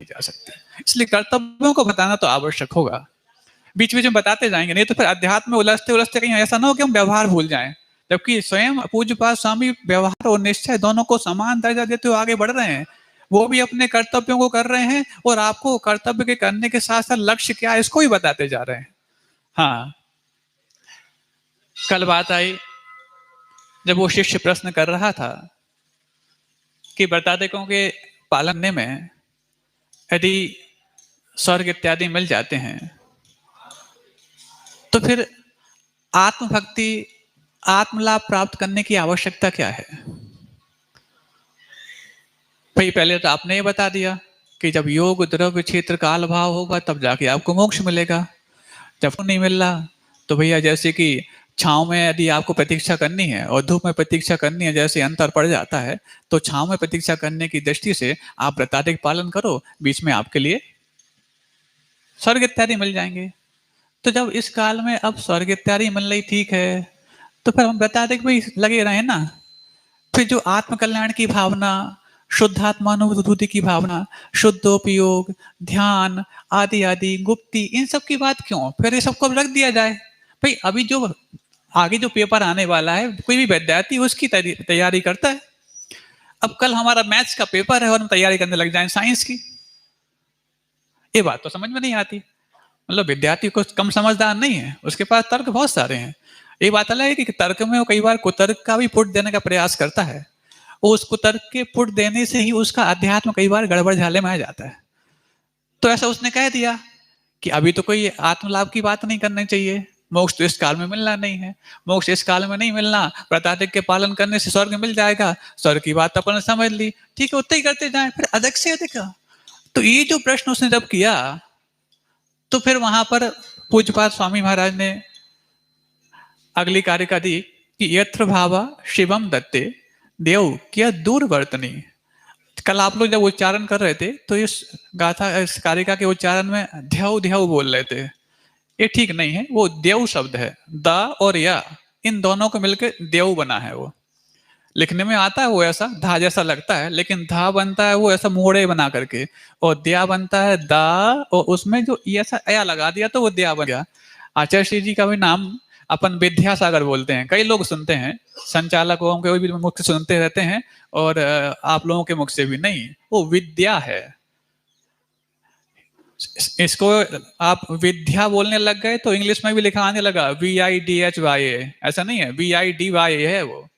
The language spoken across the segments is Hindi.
जा सकती। इसलिए कर्तव्यों को बताना तो आवश्यक होगा। बीच बीच में बताते जाएंगे, नहीं तो फिर अध्यात्म में उलझते उलझते कहीं ऐसा ना हो कि हम व्यवहार भूल जाएं। जबकि स्वयं पूज्यपाद स्वामी व्यवहार और निश्चय दोनों को समान दर्जा देते हुए आगे बढ़ रहे हैं। वो भी अपने कर्तव्यों को कर रहे हैं और आपको कर्तव्य के करने के साथ साथ लक्ष्य क्या है इसको भी बताते जा रहे हैं। हाँ, कल बात आई जब वो शिष्य प्रश्न कर रहा था कि व्रताधिकों के पालने में यदि स्वर्ग इत्यादि मिल जाते हैं तो फिर आत्मभक्ति आत्मलाभ प्राप्त करने की आवश्यकता क्या है। भाई पहले तो आपने ये बता दिया कि जब योग द्रव्य क्षेत्र काल भाव होगा तब जाके आपको मोक्ष मिलेगा। जब नहीं मिल रहा तो भैया जैसे कि छांव में यदि आपको प्रतीक्षा करनी है और धूप में प्रतीक्षा करनी है, जैसे अंतर पड़ जाता है, तो छांव में प्रतीक्षा करने की दृष्टि से आप व्रताधिक पालन करो, बीच में आपके लिए स्वर्ग इत्यादि मिल जाएंगे। तो जब इस काल में अब स्वर्ग इत्यादि मिल रही ठीक है, तो फिर हम व्रताधिक में लगे रहे ना। फिर जो आत्म कल्याण की भावना, शुद्धात्मानुभूति की भावना, शुद्धोपयोग, ध्यान आदि आदि गुप्ति, इन सब की बात क्यों, फिर ये सबको रख दिया जाए। भाई अभी जो आगे जो पेपर आने वाला है, कोई भी विद्यार्थी उसकी तैयारी करता है। अब कल हमारा मैथ्स का पेपर है और हम तैयारी करने लग जाए साइंस की, ये बात तो समझ में नहीं आती। मतलब विद्यार्थी को कम समझदार नहीं है, उसके पास तर्क बहुत सारे हैं। ये बात अलग है कि तर्क में वो कई बार कुतर्क का भी पुट देने का प्रयास करता है, वो उस कुतर्क के पुट देने से ही उसका अध्यात्म कई बार गड़बड़ झाले में आ जाता है। तो ऐसा उसने कह दिया कि अभी तो कोई आत्मलाभ की बात नहीं करनी चाहिए, मोक्ष तो इस काल में मिलना नहीं है, मोक्ष इस काल में नहीं मिलना, व्रताधिक के पालन करने से स्वर्ग मिल जाएगा। स्वर्ग की बात अपन समझ ली, ठीक है उतना ही करते जाए, फिर अधिक से अधिक। तो ये जो प्रश्न उसने जब किया तो फिर वहां पर पूज्यपाद स्वामी महाराज ने अगली कारिका दी कि यत्र भावा शिवम दत्ते देव क्या दूर वर्तनी। कल आप लोग जब उच्चारण कर रहे थे तो इस गाथा इस कारिका के उच्चारण में ध्यव ध्यव बोल रहे थे, ये ठीक नहीं है। वो देव शब्द है, द और या इन दोनों को मिलकर देव बना है। वो लिखने में आता है वो ऐसा धा जैसा लगता है, लेकिन धा बनता है वो ऐसा मोड़े बना करके, और दया बनता है दा, और उसमें जो ऐसा अया लगा दिया तो वो दया बन गया। आचार्य श्री जी का भी नाम अपन विद्यासागर बोलते हैं, कई लोग सुनते हैं, संचालकों के भी मुख से सुनते रहते हैं, और आप लोगों के मुख से भी नहीं, वो विद्या है। इसको आप विद्या बोलने लग गए तो इंग्लिश में भी लिखा आने लगा VIDHY, ऐसा नहीं है, VIDY है वो,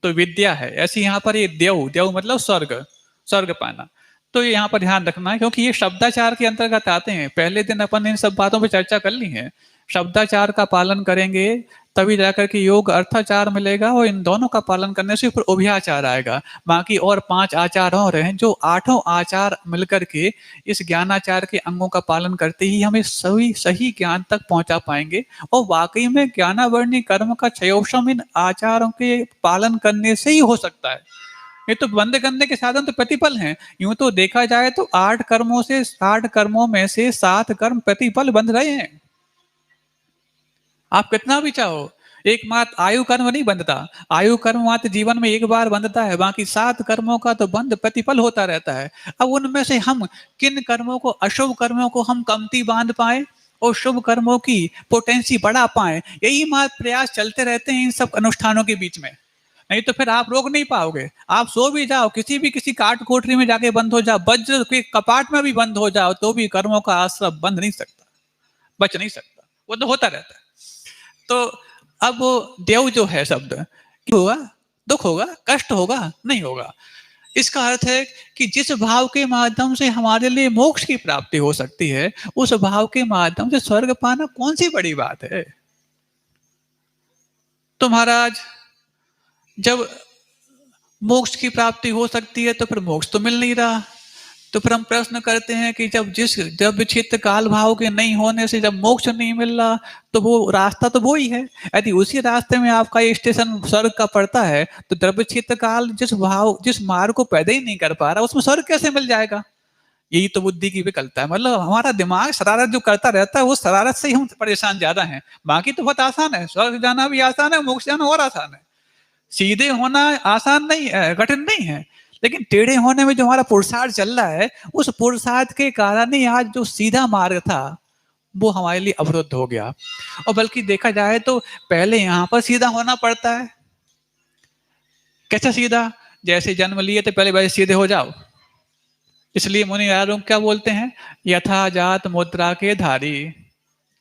तो विद्या है। ऐसे यहाँ पर ये देव, देव मतलब स्वर्ग, स्वर्ग पाना। तो ये यहाँ पर ध्यान रखना है क्योंकि ये शब्दाचार के अंतर्गत आते हैं। पहले दिन अपन इन सब बातों पर चर्चा कर ली है। शब्दाचार का पालन करेंगे तभी जाकर के योग अर्थाचार मिलेगा, और इन दोनों का पालन करने से फिर उभयाचार आएगा। बाकी और 5 आचार और हैं, जो 8 आचार मिलकर के इस ज्ञानाचार के अंगों का पालन करते ही हमें सही सही ज्ञान तक पहुंचा पाएंगे। और वाकई में ज्ञानावर्णी कर्म का क्षयोक्षम इन आचारों के पालन करने से ही हो सकता है। ये तो बंद करने के साधन तो प्रतिफल हैं। यूं तो देखा जाए तो 8 कर्मों में से 7 कर्म प्रतिफल बंध रहे हैं। आप कितना भी चाहो, एक मात्र आयु कर्म नहीं बंधता, आयु कर्म मात्र जीवन में एक बार बंधता है, बाकी 7 कर्मों का तो बंध प्रतिफल होता रहता है। अब उनमें से हम किन कर्मों को, अशुभ कर्मों को हम कमती बांध पाए और शुभ कर्मों की पोटेंसी बढ़ा पाए, यही मात्र प्रयास चलते रहते हैं इन सब अनुष्ठानों के बीच में। नहीं तो फिर आप रोक नहीं पाओगे। आप सो भी जाओ, किसी काट कोठरी में जाके बंद हो जाओ, वज्र के कपाट में भी बंद हो जाओ, तो भी कर्मों का आश्रय बंद नहीं सकता, बच नहीं सकता, वो तो होता रहता है। तो अब वो देव जो है शब्द, क्यों होगा, दुख होगा, कष्ट होगा, नहीं होगा। इसका अर्थ है कि जिस भाव के माध्यम से हमारे लिए मोक्ष की प्राप्ति हो सकती है, उस भाव के माध्यम से स्वर्ग पाना कौन सी बड़ी बात है। तो महाराज जब मोक्ष की प्राप्ति हो सकती है तो फिर मोक्ष तो मिल नहीं रहा। तो फिर हम प्रश्न करते हैं कि जब विचित्र काल भाव के नहीं होने से जब मोक्ष नहीं मिल रहा, तो वो रास्ता तो वो ही है। यदि उसी रास्ते में आपका ये स्टेशन स्वर्ग का पड़ता है, तो द्रव्य क्षेत्र काल जिस मार्ग को पैदा ही नहीं कर पा रहा, उसमें स्वर्ग कैसे मिल जाएगा। यही तो बुद्धि की विकलता है। मतलब हमारा दिमाग शरारत जो करता रहता है, वो शरारत से ही हम परेशान ज्यादा है। बाकी तो बहुत आसान है, स्वर्ग जाना भी आसान है, मोक्ष जाना और आसान है। सीधे होना आसान नहीं है, कठिन नहीं है, लेकिन टेढ़े होने में जो हमारा पुरुषार्थ चल रहा है, उस पुरुषार्थ के कारण ही आज जो सीधा मार्ग था वो हमारे लिए अवरुद्ध हो गया। और बल्कि देखा जाए तो पहले यहाँ पर सीधा होना पड़ता है। कैसे सीधा? जैसे जन्म लिए थे पहले वैसे सीधे हो जाओ। इसलिए मुनि लोग क्या बोलते हैं, यथा जात मुद्रा के धारी।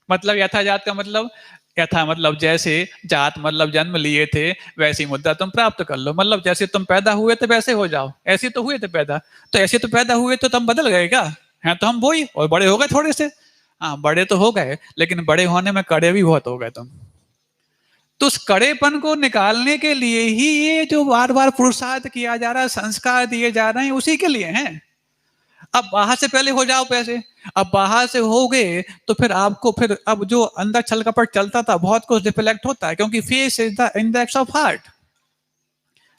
मतलब यथा जात का मतलब, यथा मतलब जैसे, जात मतलब जन्म लिए थे, वैसी मुद्रा तुम प्राप्त कर लो। मतलब जैसे तुम पैदा हुए थे वैसे हो जाओ। ऐसे तो हुए थे पैदा, तो ऐसे तो पैदा हुए तो तुम बदल गए क्या? हैं तो हम वही, और बड़े हो गए थोड़े से। हाँ बड़े तो हो गए, लेकिन बड़े होने में कड़े भी बहुत हो गए तुम। तो उस कड़ेपन को निकालने के लिए ही ये जो बार बार पुरुषार्थ किया जा रहा है, संस्कार दिए जा रहे हैं, उसी के लिए हैं। अब बाहर से पहले हो जाओ पैसे। अब बाहर से हो गए तो फिर आपको, फिर अब जो अंदर छल कपट चलता था बहुत कुछ रिफ्लेक्ट होता है, क्योंकि face is the index of heart.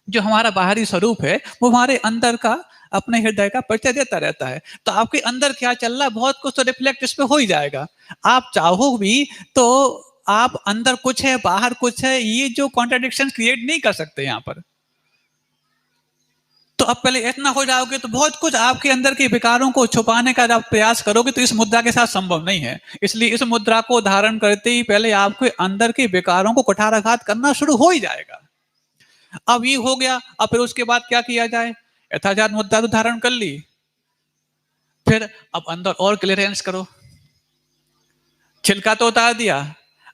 जो हमारा बाहरी स्वरूप है वो हमारे अंदर का, अपने हृदय का परिचय देता रहता है। तो आपके अंदर क्या चल रहा है बहुत कुछ तो रिफ्लेक्ट इस पे हो ही जाएगा। आप चाहो भी तो आप अंदर कुछ है बाहर कुछ है, ये जो कॉन्ट्राडिक्शन क्रिएट नहीं कर सकते यहाँ पर। तो अब पहले इतना हो जाओगे तो बहुत कुछ आपके अंदर के विकारों को छुपाने का जब प्रयास करोगे तो इस मुद्रा के साथ संभव नहीं है। इसलिए इस मुद्रा को धारण करते ही पहले आपके अंदर के विकारों को कुठाराघात करना शुरू हो ही जाएगा। अब ये हो गया, अब फिर उसके बाद क्या किया जाए? यथाजात मुद्रा तो धारण कर ली, फिर अब अंदर और क्लियरेंस करो। छिलका तो उतार दिया,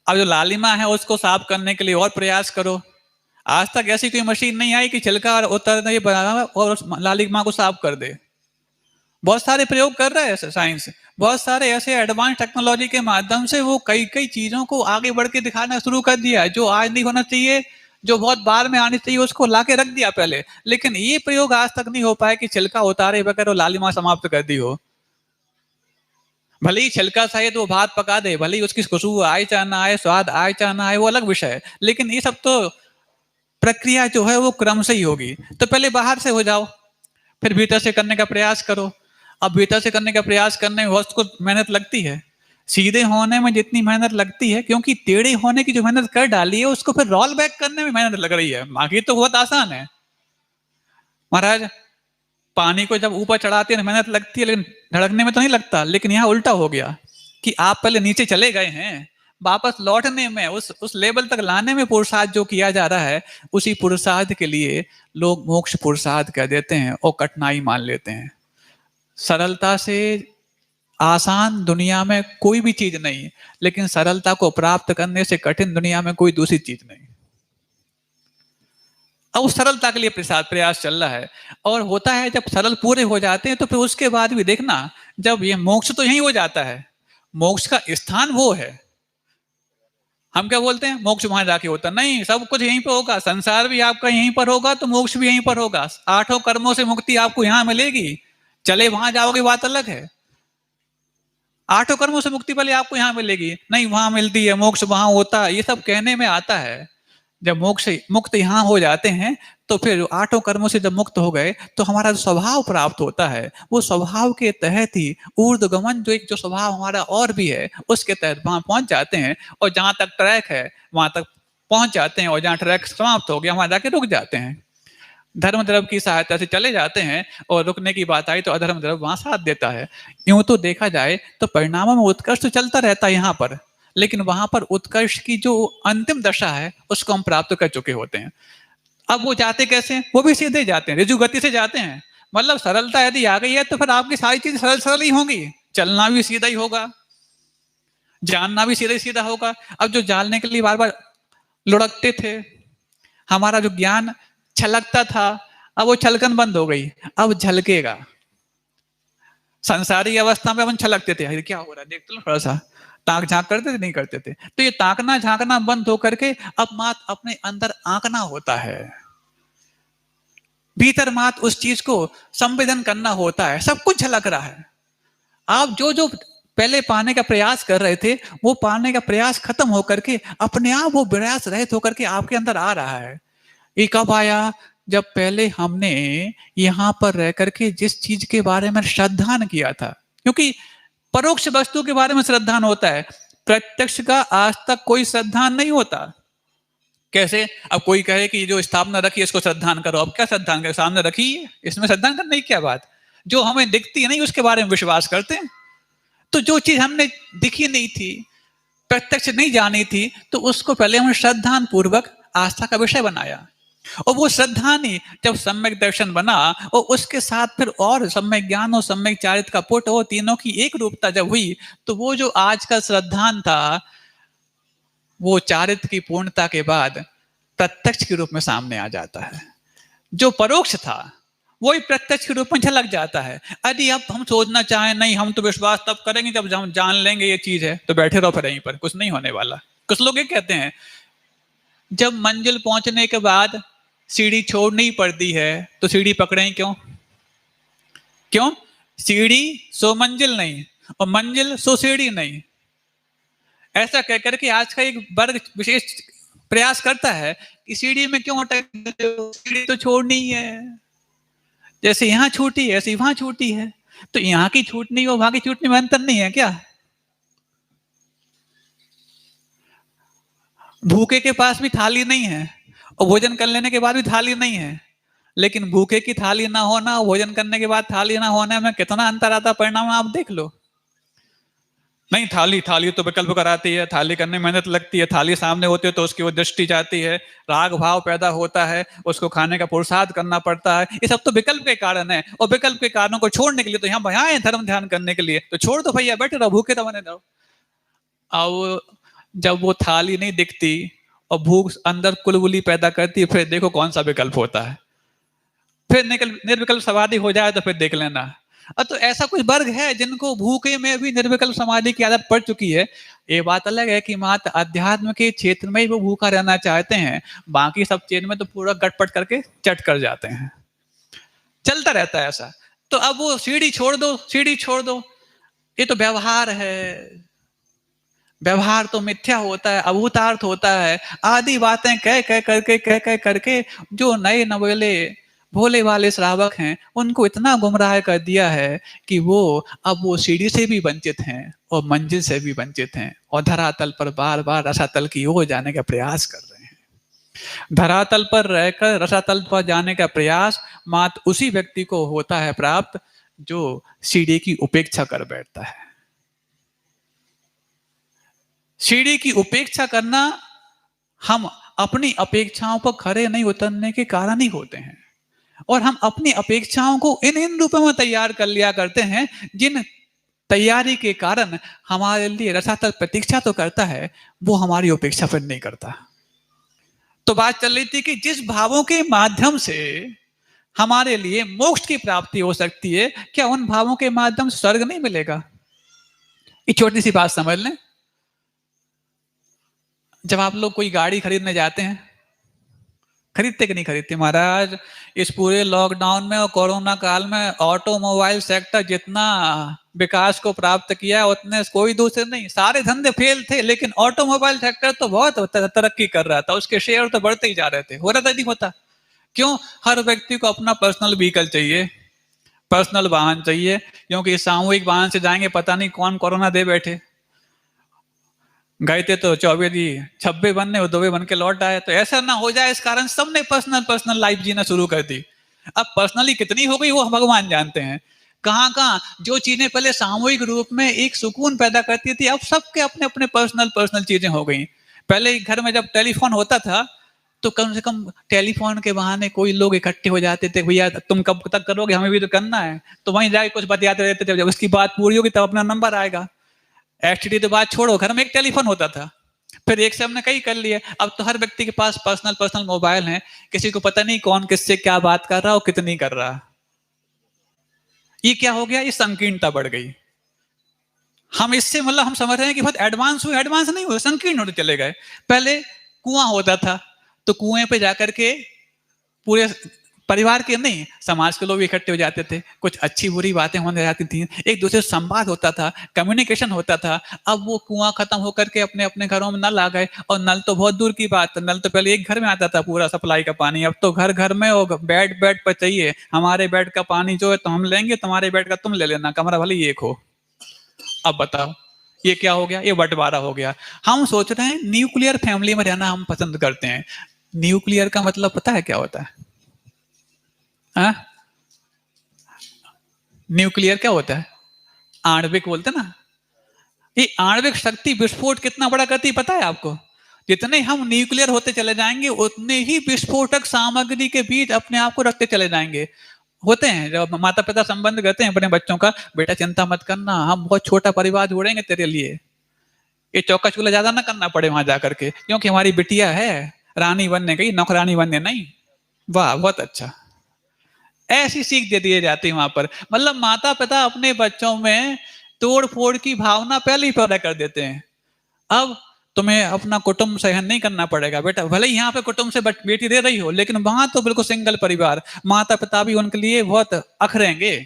अब जो लालिमा है उसको साफ करने के लिए और प्रयास करो। आज तक ऐसी कोई मशीन नहीं आई कि छिलका उतारने ये बना और उस लालिमा को साफ कर दे। बहुत सारे प्रयोग कर रहा है साइंस, बहुत सारे ऐसे एडवांस टेक्नोलॉजी के माध्यम से वो कई कई चीजों को आगे बढ़ के दिखाना शुरू कर दिया है। जो आज नहीं होना चाहिए, जो बहुत बाद में आनी चाहिए, उसको लाके रख दिया पहले। लेकिन ये प्रयोग आज तक नहीं हो पाया कि छिलका उतारे बगैर वो लालिमा समाप्त कर दी हो। भले ही छिलका सहित वो भात पका दे, भले ही उसकी खुशबू आए चाहे ना आए, स्वाद आए चाहे ना आए, वो अलग विषय है। लेकिन ये सब तो प्रक्रिया जो है वो क्रम से ही होगी। तो पहले बाहर से हो जाओ, फिर भीतर से करने का प्रयास करो। अब भीतर से करने का प्रयास करने में बहुत कुछ मेहनत लगती है। सीधे होने में जितनी मेहनत लगती है, क्योंकि टेढ़े होने की जो मेहनत कर डाली है उसको फिर रोल बैक करने में मेहनत लग रही है। बाकी तो बहुत आसान है महाराज। पानी को जब ऊपर चढ़ाते हैं मेहनत लगती है, लेकिन धड़कने में तो नहीं लगता। लेकिन यहाँ उल्टा हो गया कि आप पहले नीचे चले गए हैं, वापस लौटने में, उस लेवल तक लाने में पुरुषार्थ जो किया जा रहा है, उसी पुरुषार्थ के लिए लोग मोक्ष पुरुषार्थ कह देते हैं और कठिनाई मान लेते हैं। सरलता से आसान दुनिया में कोई भी चीज नहीं, लेकिन सरलता को प्राप्त करने से कठिन दुनिया में कोई दूसरी चीज नहीं। अब उस सरलता के लिए प्रयास चल रहा है। और होता है जब सरल पूरे हो जाते हैं तो फिर उसके बाद भी देखना, जब ये मोक्ष तो यही हो जाता है, मोक्ष का स्थान वो है। हम क्या बोलते हैं मोक्ष वहां जाके होता नहीं, सब कुछ यहीं पर होगा। संसार भी आपका यहीं पर होगा तो मोक्ष भी यहीं पर होगा। 8 कर्मों से मुक्ति आपको यहां मिलेगी, चले वहां जाओगे बात अलग है। 8 कर्मों से मुक्ति पहले आपको यहां मिलेगी, नहीं वहां मिलती है, मोक्ष वहां होता है, ये सब कहने में आता है। जब मोक्ष मुक्त यहाँ हो जाते हैं तो फिर 8 कर्मों से जब मुक्त हो गए तो हमारा जो स्वभाव प्राप्त होता है, वो स्वभाव के तहत ही ऊर्ध्वगमन, जो एक जो स्वभाव हमारा और भी है, उसके तहत वहां पहुंच जाते हैं। और जहां तक ट्रैक है वहां तक पहुंच जाते हैं, और जहां ट्रैक समाप्त हो गया वहां जाके रुक जाते हैं। धर्म द्रव्य की सहायता से चले जाते हैं, और रुकने की बात आई तो अधर्म द्रव्य वहां साथ देता है। यूं तो देखा जाए तो परिणामों में उत्कर्ष तो चलता रहता है यहाँ पर, लेकिन वहां पर उत्कर्ष की जो अंतिम दशा है उसको हम प्राप्त कर चुके होते हैं। अब वो जाते कैसे हैं? वो भी सीधे जाते हैं, ऋजु गति से जाते हैं। मतलब सरलता यदि आ गई है तो फिर आपकी सारी चीजें सरल सरल ही होंगी। चलना भी सीधा ही होगा, जानना भी सीधा ही सीधा होगा। अब जो जानने के लिए बार बार लुढ़कते थे, हमारा जो ज्ञान छलकता था, अब वो छलकन बंद हो गई, अब झलकेगा। संसारी अवस्था में अपन छलकते थे, अरे क्या हो रहा है देख तो थोड़ा सा, ताक झांक करते थे नहीं करते थे। तो ये ताकना झांकना बंद होकर के अब मात अपने अंदर आंकना होता है, भीतर मात उस चीज को संवेदन करना होता है। सब कुछ झलक रहा है। आप जो जो पहले पाने का प्रयास कर रहे थे, वो पाने का प्रयास खत्म होकर के अपने आप वो प्रयास रहित होकर के आपके अंदर आ रहा है। ये कब आया? जब पहले हमने यहां पर रह करके जिस चीज के बारे में श्रद्धान किया था, क्योंकि परोक्ष वस्तु के बारे में श्रद्धान होता है, प्रत्यक्ष का आज तक कोई श्रद्धान नहीं होता। कैसे? अब कोई कहे कि जो स्थापना रखी है इसको श्रद्धान करो, अब क्या श्रद्धान करो? सामने रखी है, इसमें श्रद्धान करने की क्या बात? जो हमें दिखती है नहीं उसके बारे में विश्वास करते हैं। तो जो चीज हमने दिखी नहीं थी, प्रत्यक्ष नहीं जानी थी, तो उसको पहले हमने श्रद्धान पूर्वक आस्था का विषय बनाया। और वो श्रद्धा नहीं, जब सम्यक दर्शन बना और उसके साथ फिर और सम्यक ज्ञान और सम्यक चारित्र का पुट हो, तीनों की एक रूपता जब हुई, तो वो जो आज का श्रद्धान था वो चारित्र की पूर्णता के बाद प्रत्यक्ष के रूप में सामने आ जाता है। जो परोक्ष था वही प्रत्यक्ष के रूप में झलक जाता है। यदि अब हम सोचना चाहें नहीं हम तो विश्वास तब करेंगे जब हम जान लेंगे ये चीज है, तो बैठे रहो फिर यहीं पर, कुछ नहीं होने वाला। कुछ लोग ये कहते हैं जब मंजिल पहुंचने के बाद सीढ़ी छोड़नी पड़ती है तो सीढ़ी पकड़ें क्यों? क्यों? सीढ़ी सो मंजिल नहीं और मंजिल सो सीढ़ी नहीं। ऐसा कहकर के आज का एक वर्ग विशेष प्रयास करता है कि सीढ़ी में क्यों अटक, सीढ़ी तो छोड़नी ही है, जैसे यहां छूटी है ऐसे वहां छूटी है, तो यहां की छूटनी और वहां की छूटनी में अंतर नहीं है क्या? भूखे के पास भी थाली नहीं है और भोजन कर लेने के बाद भी थाली नहीं है, लेकिन भूखे की थाली ना होना और भोजन करने के बाद थाली ना होने में कितना अंतर आता परिणाम आप देख लो। नहीं थाली तो विकल्प कराती है, थाली करने में मेहनत लगती है, थाली सामने होती है तो उसकी वो दृष्टि जाती है, राग भाव पैदा होता है, उसको खाने का पुरुषार्थ करना पड़ता है। ये सब तो विकल्प के कारण है, और विकल्प के कारणों को छोड़ने के लिए तो यहाँ भैया धर्म ध्यान करने के लिए, तो छोड़ दो भैया, बैठे रहो, भूखे तो बने रहो। अब जब वो थाली नहीं दिखती और भूख अंदर कुलबुली पैदा करती है, फिर देखो कौन सा विकल्प होता है। फिर निर्विकल्प समाधि हो जाए तो फिर देख लेना। अब तो ऐसा कुछ वर्ग है जिनको भूखे में भी निर्विकल्प समाधि की आदत पड़ चुकी है। ये बात अलग है कि मात्र अध्यात्म के क्षेत्र में ही वो भूखा रहना चाहते हैं, बाकी सब चीज में तो पूरा गटपट करके चट कर जाते हैं। चलता रहता है ऐसा। तो अब वो सीढ़ी छोड़ दो, सीढ़ी छोड़ दो, ये तो व्यवहार है। व्यवहार तो मिथ्या होता है, अभूतार्थ होता है, आदि बातें कह करके जो नए नवेले भोले वाले श्रावक हैं उनको इतना गुमराह कर दिया है कि वो अब वो सीढ़ी से भी वंचित हैं और मंजिल से भी वंचित हैं और धरातल पर बार बार रसातल की ओर जाने का प्रयास कर रहे हैं। धरातल पर रहकर रसातल पर जाने का प्रयास मात्र उसी व्यक्ति को होता है प्राप्त जो सीढ़ी की उपेक्षा कर बैठता है। सीढ़ी की उपेक्षा करना हम अपनी अपेक्षाओं पर खरे नहीं उतरने के कारण ही होते हैं, और हम अपनी अपेक्षाओं को इन रूपों में तैयार कर लिया करते हैं जिन तैयारी के कारण हमारे लिए रसातल प्रतीक्षा तो करता है, वो हमारी उपेक्षा फिर नहीं करता। तो बात चल रही थी कि जिस भावों के माध्यम से हमारे लिए मोक्ष की प्राप्ति हो सकती है, क्या उन भावों के माध्यम से स्वर्ग नहीं मिलेगा? ये छोटी सी बात समझ लें। जब आप लोग कोई गाड़ी खरीदने जाते हैं, खरीदते कि नहीं खरीदते महाराज? इस पूरे लॉकडाउन में और कोरोना काल में ऑटोमोबाइल सेक्टर जितना विकास को प्राप्त किया उतने कोई दूसरे नहीं, सारे धंधे फेल थे, लेकिन ऑटोमोबाइल सेक्टर तो बहुत तरक्की कर रहा था, उसके शेयर तो बढ़ते ही जा रहे थे। हो रहा था नहीं होता? क्यों? हर व्यक्ति को अपना पर्सनल व्हीकल चाहिए, पर्सनल वाहन चाहिए, क्योंकि सामूहिक वाहन से जाएंगे पता नहीं कौन कोरोना दे बैठे। गए थे तो 26 बनने और 2 बन के लौट आए, तो ऐसा ना हो जाए इस कारण सबने पर्सनल लाइफ जीना शुरू कर दी। अब पर्सनली कितनी हो गई वो भगवान जानते हैं। कहां कहां जो चीजें पहले सामूहिक रूप में एक सुकून पैदा करती थी, अब सबके अपने अपने पर्सनल चीजें हो गई। पहले घर में जब टेलीफोन होता था तो कम से कम टेलीफोन के बहाने कोई लोग इकट्ठे हो जाते थे, भैया तुम कब तक करोगे, हमें भी तो करना है, तो वहीं जाके कुछ बतियाते रहते थे, जब उसकी बात पूरी होगी तब अपना नंबर आएगा। एसटीडी तो बात छोड़ो, घर में एक टेलीफोन होता था, फिर एक से हमने कई कर लिए। अब तो हर व्यक्ति के पास पर्सनल मोबाइल है, किसी को पता नहीं कौन किससे क्या बात कर रहा हो, कितनी कर रहा। ये क्या हो गया? ये संकीर्णता बढ़ गई। हम इससे मतलब हम समझ रहे हैं कि बहुत एडवांस हुए, एडवांस नहीं हुए, संकीर्ण होते चले गए। पहले कुआं होता था तो कुएं पे जाकर के पूरे परिवार के नहीं समाज के लोग इकट्ठे हो जाते थे, कुछ अच्छी बुरी बातें होने जाती थी, एक दूसरे से संवाद होता था, कम्युनिकेशन होता था। अब वो कुआं खत्म होकर के अपने अपने घरों में नल आ गए, और नल तो बहुत दूर की बात, नल तो पहले एक घर में आता था पूरा सप्लाई का पानी, अब तो घर घर में और बेड बेड पर चाहिए। हमारे बेड का पानी जो है तो हम लेंगे, तुम्हारे बेड का तुम ले लेना, कमरा भले ही एक हो। अब बताओ ये क्या हो गया? ये बंटवारा हो गया। हम सोच रहे हैं न्यूक्लियर फैमिली में रहना हम पसंद करते हैं। न्यूक्लियर का मतलब पता है क्या होता है? हाँ? न्यूक्लियर क्या होता है? आणविक बोलते ना। ये आणविक शक्ति विस्फोट कितना बड़ा करती है पता है आपको? जितने हम न्यूक्लियर होते चले जाएंगे उतने ही विस्फोटक सामग्री के बीच अपने आप को रखते चले जाएंगे। होते हैं जब माता पिता संबंध करते हैं अपने बच्चों का, बेटा चिंता मत करना, हम बहुत छोटा परिवार जोड़ेंगे तेरे लिए, ये चौका चूल्हा ज्यादा ना करना पड़े वहां जाकर के, क्योंकि हमारी बिटिया है रानी बनने गई, नौकरानी बनने नहीं। वाह बहुत अच्छा। ऐसी सीख दे दी जाती है वहां पर। मतलब माता पिता अपने बच्चों में तोड़ फोड़ की भावना पहले ही पैदा कर देते हैं। अब तुम्हें अपना कुटुंब सहन नहीं करना पड़ेगा बेटा, भले ही यहाँ पे कुटुंब से बेटी दे रही हो, लेकिन वहां तो बिल्कुल सिंगल परिवार, माता पिता भी उनके लिए बहुत अखरेंगे,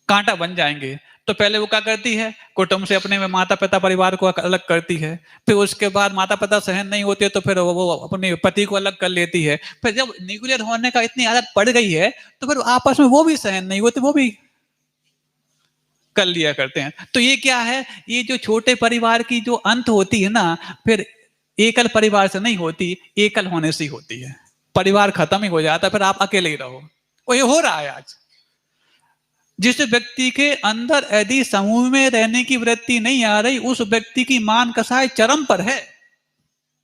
कांटा बन जाएंगे। तो पहले वो क्या करती है, कुटुंब से अपने में माता पिता परिवार को अलग करती है। फिर उसके बाद माता पिता सहन नहीं होते तो फिर वो अपने पति को अलग कर लेती है। फिर जब न्यूक्लियर होने का इतनी आदत पड़ गई है तो फिर आपस में वो भी सहन नहीं होते, वो भी कर लिया करते हैं। तो ये क्या है, ये जो छोटे परिवार की जो अंत होती है ना, फिर एकल परिवार से नहीं होती, एकल होने से ही होती है। परिवार खत्म ही हो जाता है, फिर आप अकेले ही रहो। वो ये हो रहा है आज। जिस व्यक्ति के अंदर यदि समूह में रहने की वृत्ति नहीं आ रही, उस व्यक्ति की मान कसाय चरम पर है।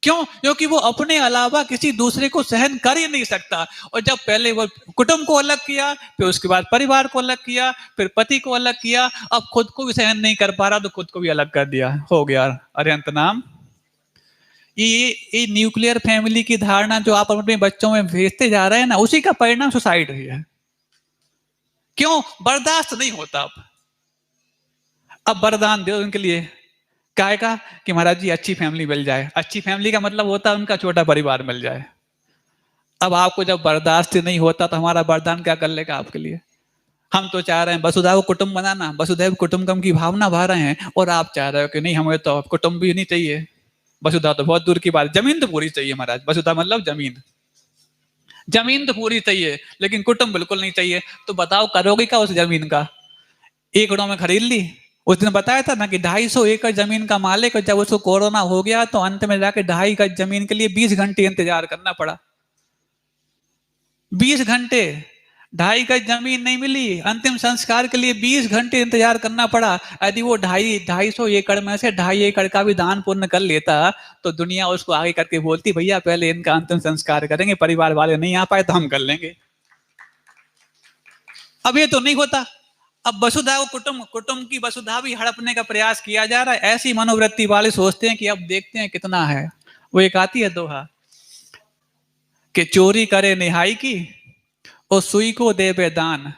क्यों? क्योंकि वो अपने अलावा किसी दूसरे को सहन कर ही नहीं सकता। और जब पहले वो कुटुंब को अलग किया, फिर उसके बाद परिवार को अलग किया, फिर पति को अलग किया, अब खुद को भी सहन नहीं कर पा रहा तो खुद को भी अलग कर दिया, हो गया अरे अंत नाम। ये न्यूक्लियर फैमिली की धारणा जो आप अपने बच्चों में भेजते जा रहे हैं ना, उसी का परिणाम सुसाइड है। क्यों? बर्दाश्त नहीं होता। अब वरदान दो उनके लिए, काय का कि महाराज जी अच्छी फैमिली मिल जाए। अच्छी फैमिली का मतलब होता है उनका छोटा परिवार मिल जाए। अब आपको जब बर्दाश्त नहीं होता तो हमारा वरदान क्या कर लेगा आपके लिए? हम तो चाह रहे हैं वसुधैव कुटुंब बनाना, वसुधैव कुटुंबकम की भावना भा रहे हैं, और आप चाह रहे हो कि नहीं हमें तो कुटुंब भी नहीं चाहिए, वसुधा तो बहुत दूर की बात, जमीन तो पूरी चाहिए महाराज। वसुधा मतलब जमीन, जमीन तो पूरी चाहिए लेकिन कुटुंब बिल्कुल नहीं चाहिए। तो बताओ करोगे क्या उस जमीन का? 1 करोड़ में खरीद ली। उस दिन बताया था ना कि 250 एकड़ जमीन का मालिक, और जब उसको कोरोना हो गया तो अंत में जाके 2.5 गज जमीन के लिए 20 घंटे इंतजार करना पड़ा। 20 घंटे 2.5 गज जमीन नहीं मिली, अंतिम संस्कार के लिए 20 घंटे इंतजार करना पड़ा। यदि वो 250 एकड़ में से 2.5 एकड़ का भी दान पुण्य कर लेता तो दुनिया उसको आगे करके बोलती भैया पहले इनका अंतिम संस्कार करेंगे, परिवार वाले नहीं आ पाए तो हम कर लेंगे। अब ये तो नहीं होता। अब वसुधा कुटुंब, कुटुंब की वसुधा भी हड़पने का प्रयास किया जा रहा है। ऐसी मनोवृत्ति वाले सोचते हैं कि अब देखते हैं कितना है। वो एक आती है दोहा कि चोरी करे निहाई की और सुई को दे बेदान,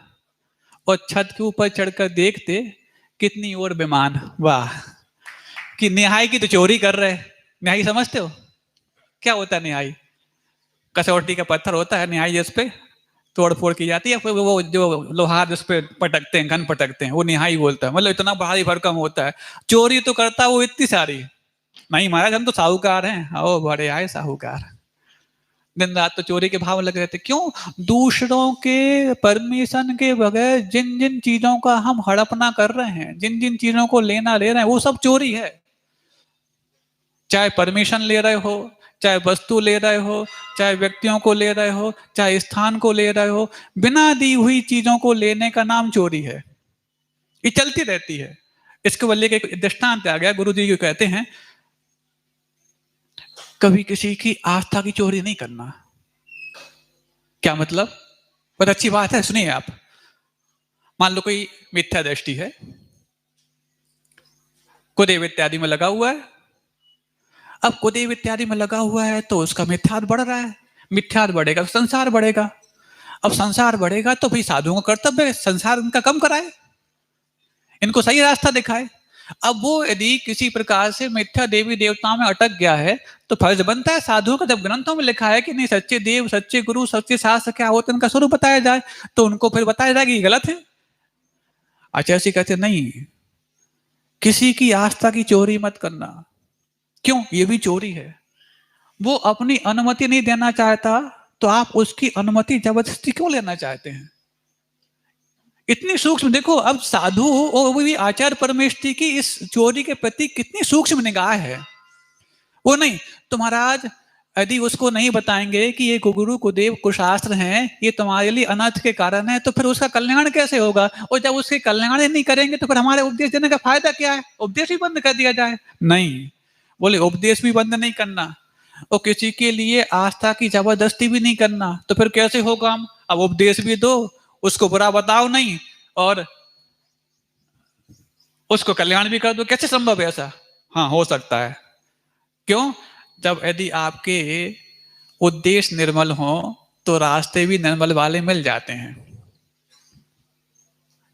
और छत के ऊपर चढ़कर देखते कितनी और बेमान। वाह, कि निहाई की तो चोरी कर रहे। निहाई समझते हो क्या होता है? निहाई कसौटी का पत्थर होता है, निहाई जिस पे तोड़ फोड़ की जाती है, फिर वो जो लोहार जिस पे पटकते हैं, घन पटकते हैं, वो निहाई बोलता है। मतलब इतना भारी भरकम होता है। चोरी तो करता है वो इतनी सारी। नहीं महाराज हम तो साहूकार हैं, ओ बड़े आए साहूकार, दिन रात तो चोरी के भाव लगे रहते। क्यों? दूसरों के परमिशन के बगैर जिन जिन चीजों का हम हड़पना कर रहे हैं, जिन जिन चीजों को लेना ले रहे हैं, वो सब चोरी है। चाहे परमिशन ले रहे हो, चाहे वस्तु ले रहे हो, चाहे व्यक्तियों को ले रहे हो, चाहे स्थान को ले रहे हो, बिना दी हुई चीजों को लेने का नाम चोरी है। ये चलती रहती है। इसके बल्ले के एक दृष्टांत आ गया, गुरु जी कहते हैं कभी किसी की आस्था की चोरी नहीं करना। क्या मतलब? बहुत अच्छी बात है, सुनिए आप। मान लो कोई मिथ्या दृष्टि है, कुदेव इत्यादि में लगा हुआ है। अब कुदेव इत्यादि में लगा हुआ है तो उसका मिथ्यार्थ बढ़ रहा है, मिथ्यार्थ बढ़ेगा तो संसार बढ़ेगा। अब संसार बढ़ेगा तो भाई साधुओं का कर्तव्य है संसार इनका कम कराए, इनको सही रास्ता दिखाए। अब वो यदि किसी प्रकार से मिथ्या देवी देवताओं में अटक गया है तो फर्ज बनता है साधुओं का, जब ग्रंथों में लिखा है कि नहीं सच्चे देव सच्चे गुरु सच्चे शास्त्र क्या होते हैं उनका स्वरूप बताया जाए, तो उनको फिर बताया जाए कि ये गलत है। अच्छा ऐसे कहते नहीं, किसी की आस्था की चोरी मत करना। क्यों? ये भी चोरी है। वो अपनी अनुमति नहीं देना चाहता तो आप उसकी अनुमति जबरदस्ती क्यों लेना चाहते हैं? इतनी सूक्ष्म देखो, अब साधु और वो भी आचार्य परमेष्ठी की इस चोरी के प्रति कितनी सूक्ष्म निगाह है। वो नहीं तो महाराज, यदि उसको नहीं बताएंगे कि ये गुरु कुदेव कुशास्त्र हैं, ये तुम्हारे लिए अनर्थ के कारण है, तो फिर उसका कल्याण कैसे होगा? और जब उसके कल्याण ही नहीं करेंगे तो फिर हमारे उपदेश देने का फायदा क्या है? उपदेश भी बंद कर दिया जाए? नहीं, बोले उपदेश भी बंद नहीं करना और किसी के लिए आस्था की जबरदस्ती भी नहीं करना। तो फिर कैसे होगा? हम अब उपदेश भी दो, उसको बुरा बताओ नहीं, और उसको कल्याण भी कर दो, कैसे संभव है ऐसा? हाँ, हो सकता है। क्यों? जब यदि आपके उद्देश्य निर्मल हो तो रास्ते भी निर्मल वाले मिल जाते हैं।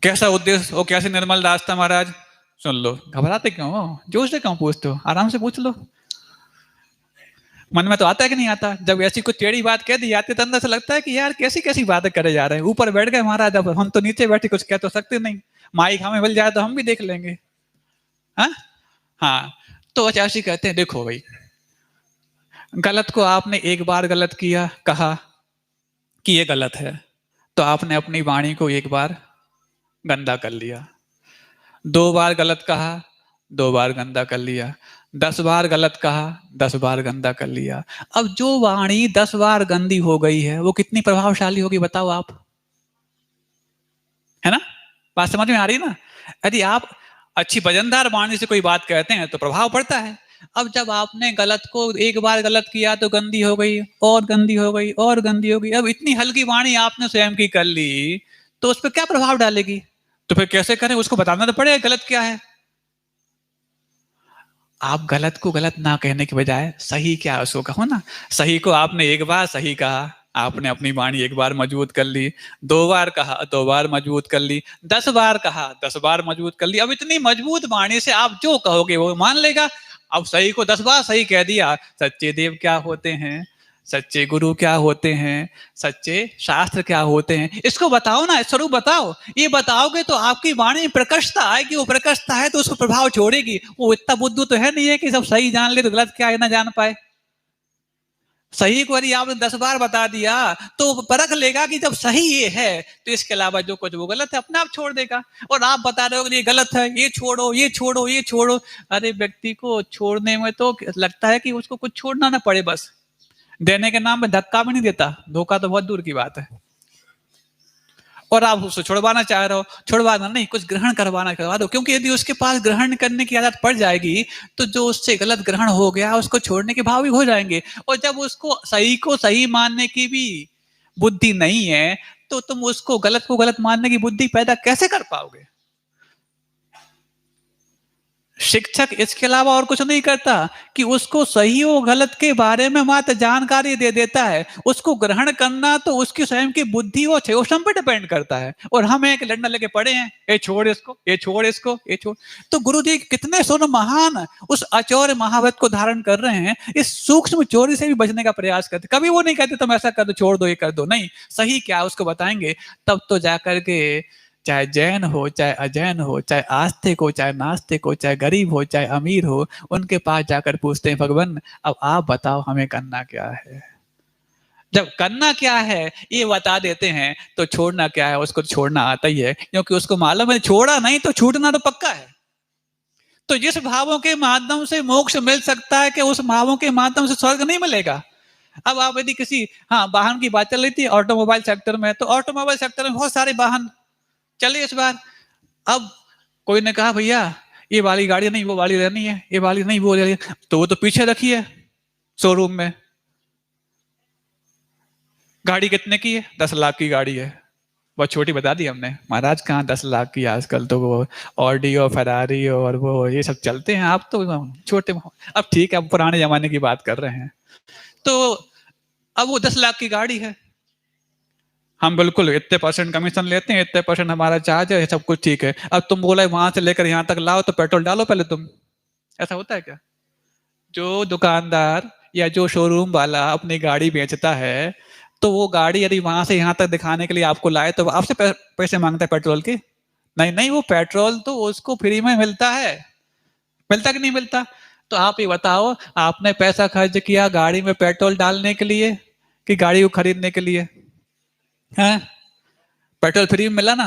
कैसा उद्देश्य और कैसे निर्मल रास्ता महाराज? सुन लो। घबराते क्यों हो? जोश से क्यों पूछते हो? आराम से पूछ लो। मन में तो आता है कि नहीं आता? जब ऐसी कुछ टेढ़ी बात कह दी जाती है तो अंदर से लगता है कि यार कैसी कैसी बातें करे जा रहे हैं। ऊपर बैठ गए महाराज, अब हम तो नीचे बैठे कुछ कह तो सकते नहीं। माइक हमें मिल जाए तो हम भी देख लेंगे। हाँ हाँ, तो आचार्य कहते हैं देखो भाई, गलत को आपने एक बार गलत किया, कहा कि ये गलत है, तो आपने अपनी वाणी को एक बार गंदा कर लिया। 2 बार गलत कहा, 2 बार गंदा कर लिया। 10 बार गलत कहा, 10 बार गंदा कर लिया। अब जो वाणी 10 बार गंदी हो गई है वो कितनी प्रभावशाली होगी बताओ आप? है ना? बात समझ में आ रही है ना? यदि आप अच्छी वजनदार वाणी से कोई बात कहते हैं तो प्रभाव पड़ता है। अब जब आपने गलत को एक बार गलत किया तो गंदी हो गई, और गंदी हो गई, और गंदी हो गई। अब इतनी हल्की वाणी आपने स्वयं की कर ली तो उस पर क्या प्रभाव डालेगी? तो फिर कैसे करें? उसको बताना तो पड़ेगा गलत क्या है। आप गलत को गलत ना कहने के बजाय सही क्या है उसको कहो ना। सही को आपने एक बार सही कहा, आपने अपनी वाणी एक बार मजबूत कर ली। 2 बार कहा, 2 बार मजबूत कर ली। 10 बार कहा, 10 बार मजबूत कर ली। अब इतनी मजबूत वाणी से आप जो कहोगे वो मान लेगा। अब सही को 10 बार सही कह दिया। सच्चे देव क्या होते हैं, सच्चे गुरु क्या होते हैं, सच्चे शास्त्र क्या होते हैं, इसको बताओ ना, स्वरूप बताओ। ये बताओगे तो आपकी वाणी में प्रकर्षता आएगी। वो प्रकर्षता है तो उसको प्रभाव छोड़ेगी। वो इतना बुद्धू तो है नहीं है कि सब सही जान ले तो गलत क्या है ना जान पाए। सही को यदि आपने 10 बार बता दिया तो परख लेगा कि जब सही ये है तो इसके अलावा जो कुछ वो गलत है अपने आप छोड़ देगा। और आप बता रहे हो कि ये गलत है, ये छोड़ो, ये छोड़ो, ये छोड़ो। अरे व्यक्ति को छोड़ने में तो लगता है कि उसको कुछ छोड़ना ना पड़े, बस देने के नाम पे धक्का भी नहीं देता। धोखा तो बहुत दूर की बात है। और आप उसको छुड़वाना चाह रहे हो, छुड़वाना नहीं, कुछ ग्रहण करवा दो। क्योंकि यदि उसके पास ग्रहण करने की आदत पड़ जाएगी तो जो उससे गलत ग्रहण हो गया उसको छोड़ने के भाव भी हो जाएंगे। और जब उसको सही को सही मानने की भी बुद्धि नहीं है तो तुम उसको गलत को गलत मानने की बुद्धि पैदा कैसे कर पाओगे? शिक्षक इसके अलावा और कुछ नहीं करता कि उसको सही और गलत के बारे में मात्र जानकारी दे देता है। उसको ग्रहण करना तो उसकी स्वयं की बुद्धि और चेष्टा पर डिपेंड करता है। और हम एक डंडा लेके पड़े हैं, ये छोड़ इसको, ये छोड़ इसको, ये छोड़। तो गुरु जी कितने सुन महान उस अचौर्य महाव्रत को धारण कर रहे हैं, इस सूक्ष्म चोरी से भी बचने का प्रयास करते। कभी वो नहीं कहते तुम ऐसा कर दो, छोड़ दो, ये कर दो। नहीं, सही क्या है उसको बताएंगे, तब तो जाकर के चाहे जैन हो, चाहे अजैन हो, चाहे आस्तिक हो, चाहे नास्तिक हो, चाहे गरीब हो, चाहे अमीर हो, उनके पास जाकर पूछते हैं भगवान अब आप बताओ हमें करना क्या है। जब करना क्या है ये बता देते हैं तो छोड़ना क्या है उसको छोड़ना आता ही है। क्योंकि उसको मालूम है छोड़ा नहीं तो छूटना तो पक्का है। तो जिस भावों के माध्यम से मोक्ष मिल सकता है कि उस भावों के माध्यम से स्वर्ग नहीं मिलेगा। अब आप यदि किसी वाहन की बात चल रही थी ऑटोमोबाइल सेक्टर में, तो ऑटोमोबाइल सेक्टर में बहुत सारे वाहन चलिए इस बार। अब कोई ने कहा भैया ये वाली गाड़ी नहीं, वो वाली लेनी है, ये वाली नहीं, वो लेनी है, तो वो तो पीछे रखी है शोरूम में। गाड़ी कितने की है? 10 लाख की गाड़ी है। बहुत छोटी बता दी हमने महाराज, कहाँ 10 लाख की, आजकल तो वो ऑडी और फरारी और वो ये सब चलते हैं। आप तो छोटे, अब ठीक है अब पुराने जमाने की बात कर रहे हैं। तो अब वो 10 लाख की गाड़ी है, हम बिल्कुल इतने परसेंट कमीशन लेते हैं, इतने परसेंट हमारा चार्ज है, सब कुछ ठीक है। अब तुम बोला वहां से लेकर यहाँ तक लाओ तो पेट्रोल डालो पहले तुम। ऐसा होता है क्या? जो दुकानदार या जो शोरूम वाला अपनी गाड़ी बेचता है तो वो गाड़ी यदि वहां से यहाँ तक दिखाने के लिए आपको लाए तो आपसे पैसे मांगता है पेट्रोल के? नहीं नहीं, वो पेट्रोल तो उसको फ्री में मिलता है। मिलता कि नहीं मिलता? तो आप ये बताओ, आपने पैसा खर्च किया गाड़ी में पेट्रोल डालने के लिए कि गाड़ी को खरीदने के लिए? है? पेट्रोल फ्री में मिला ना,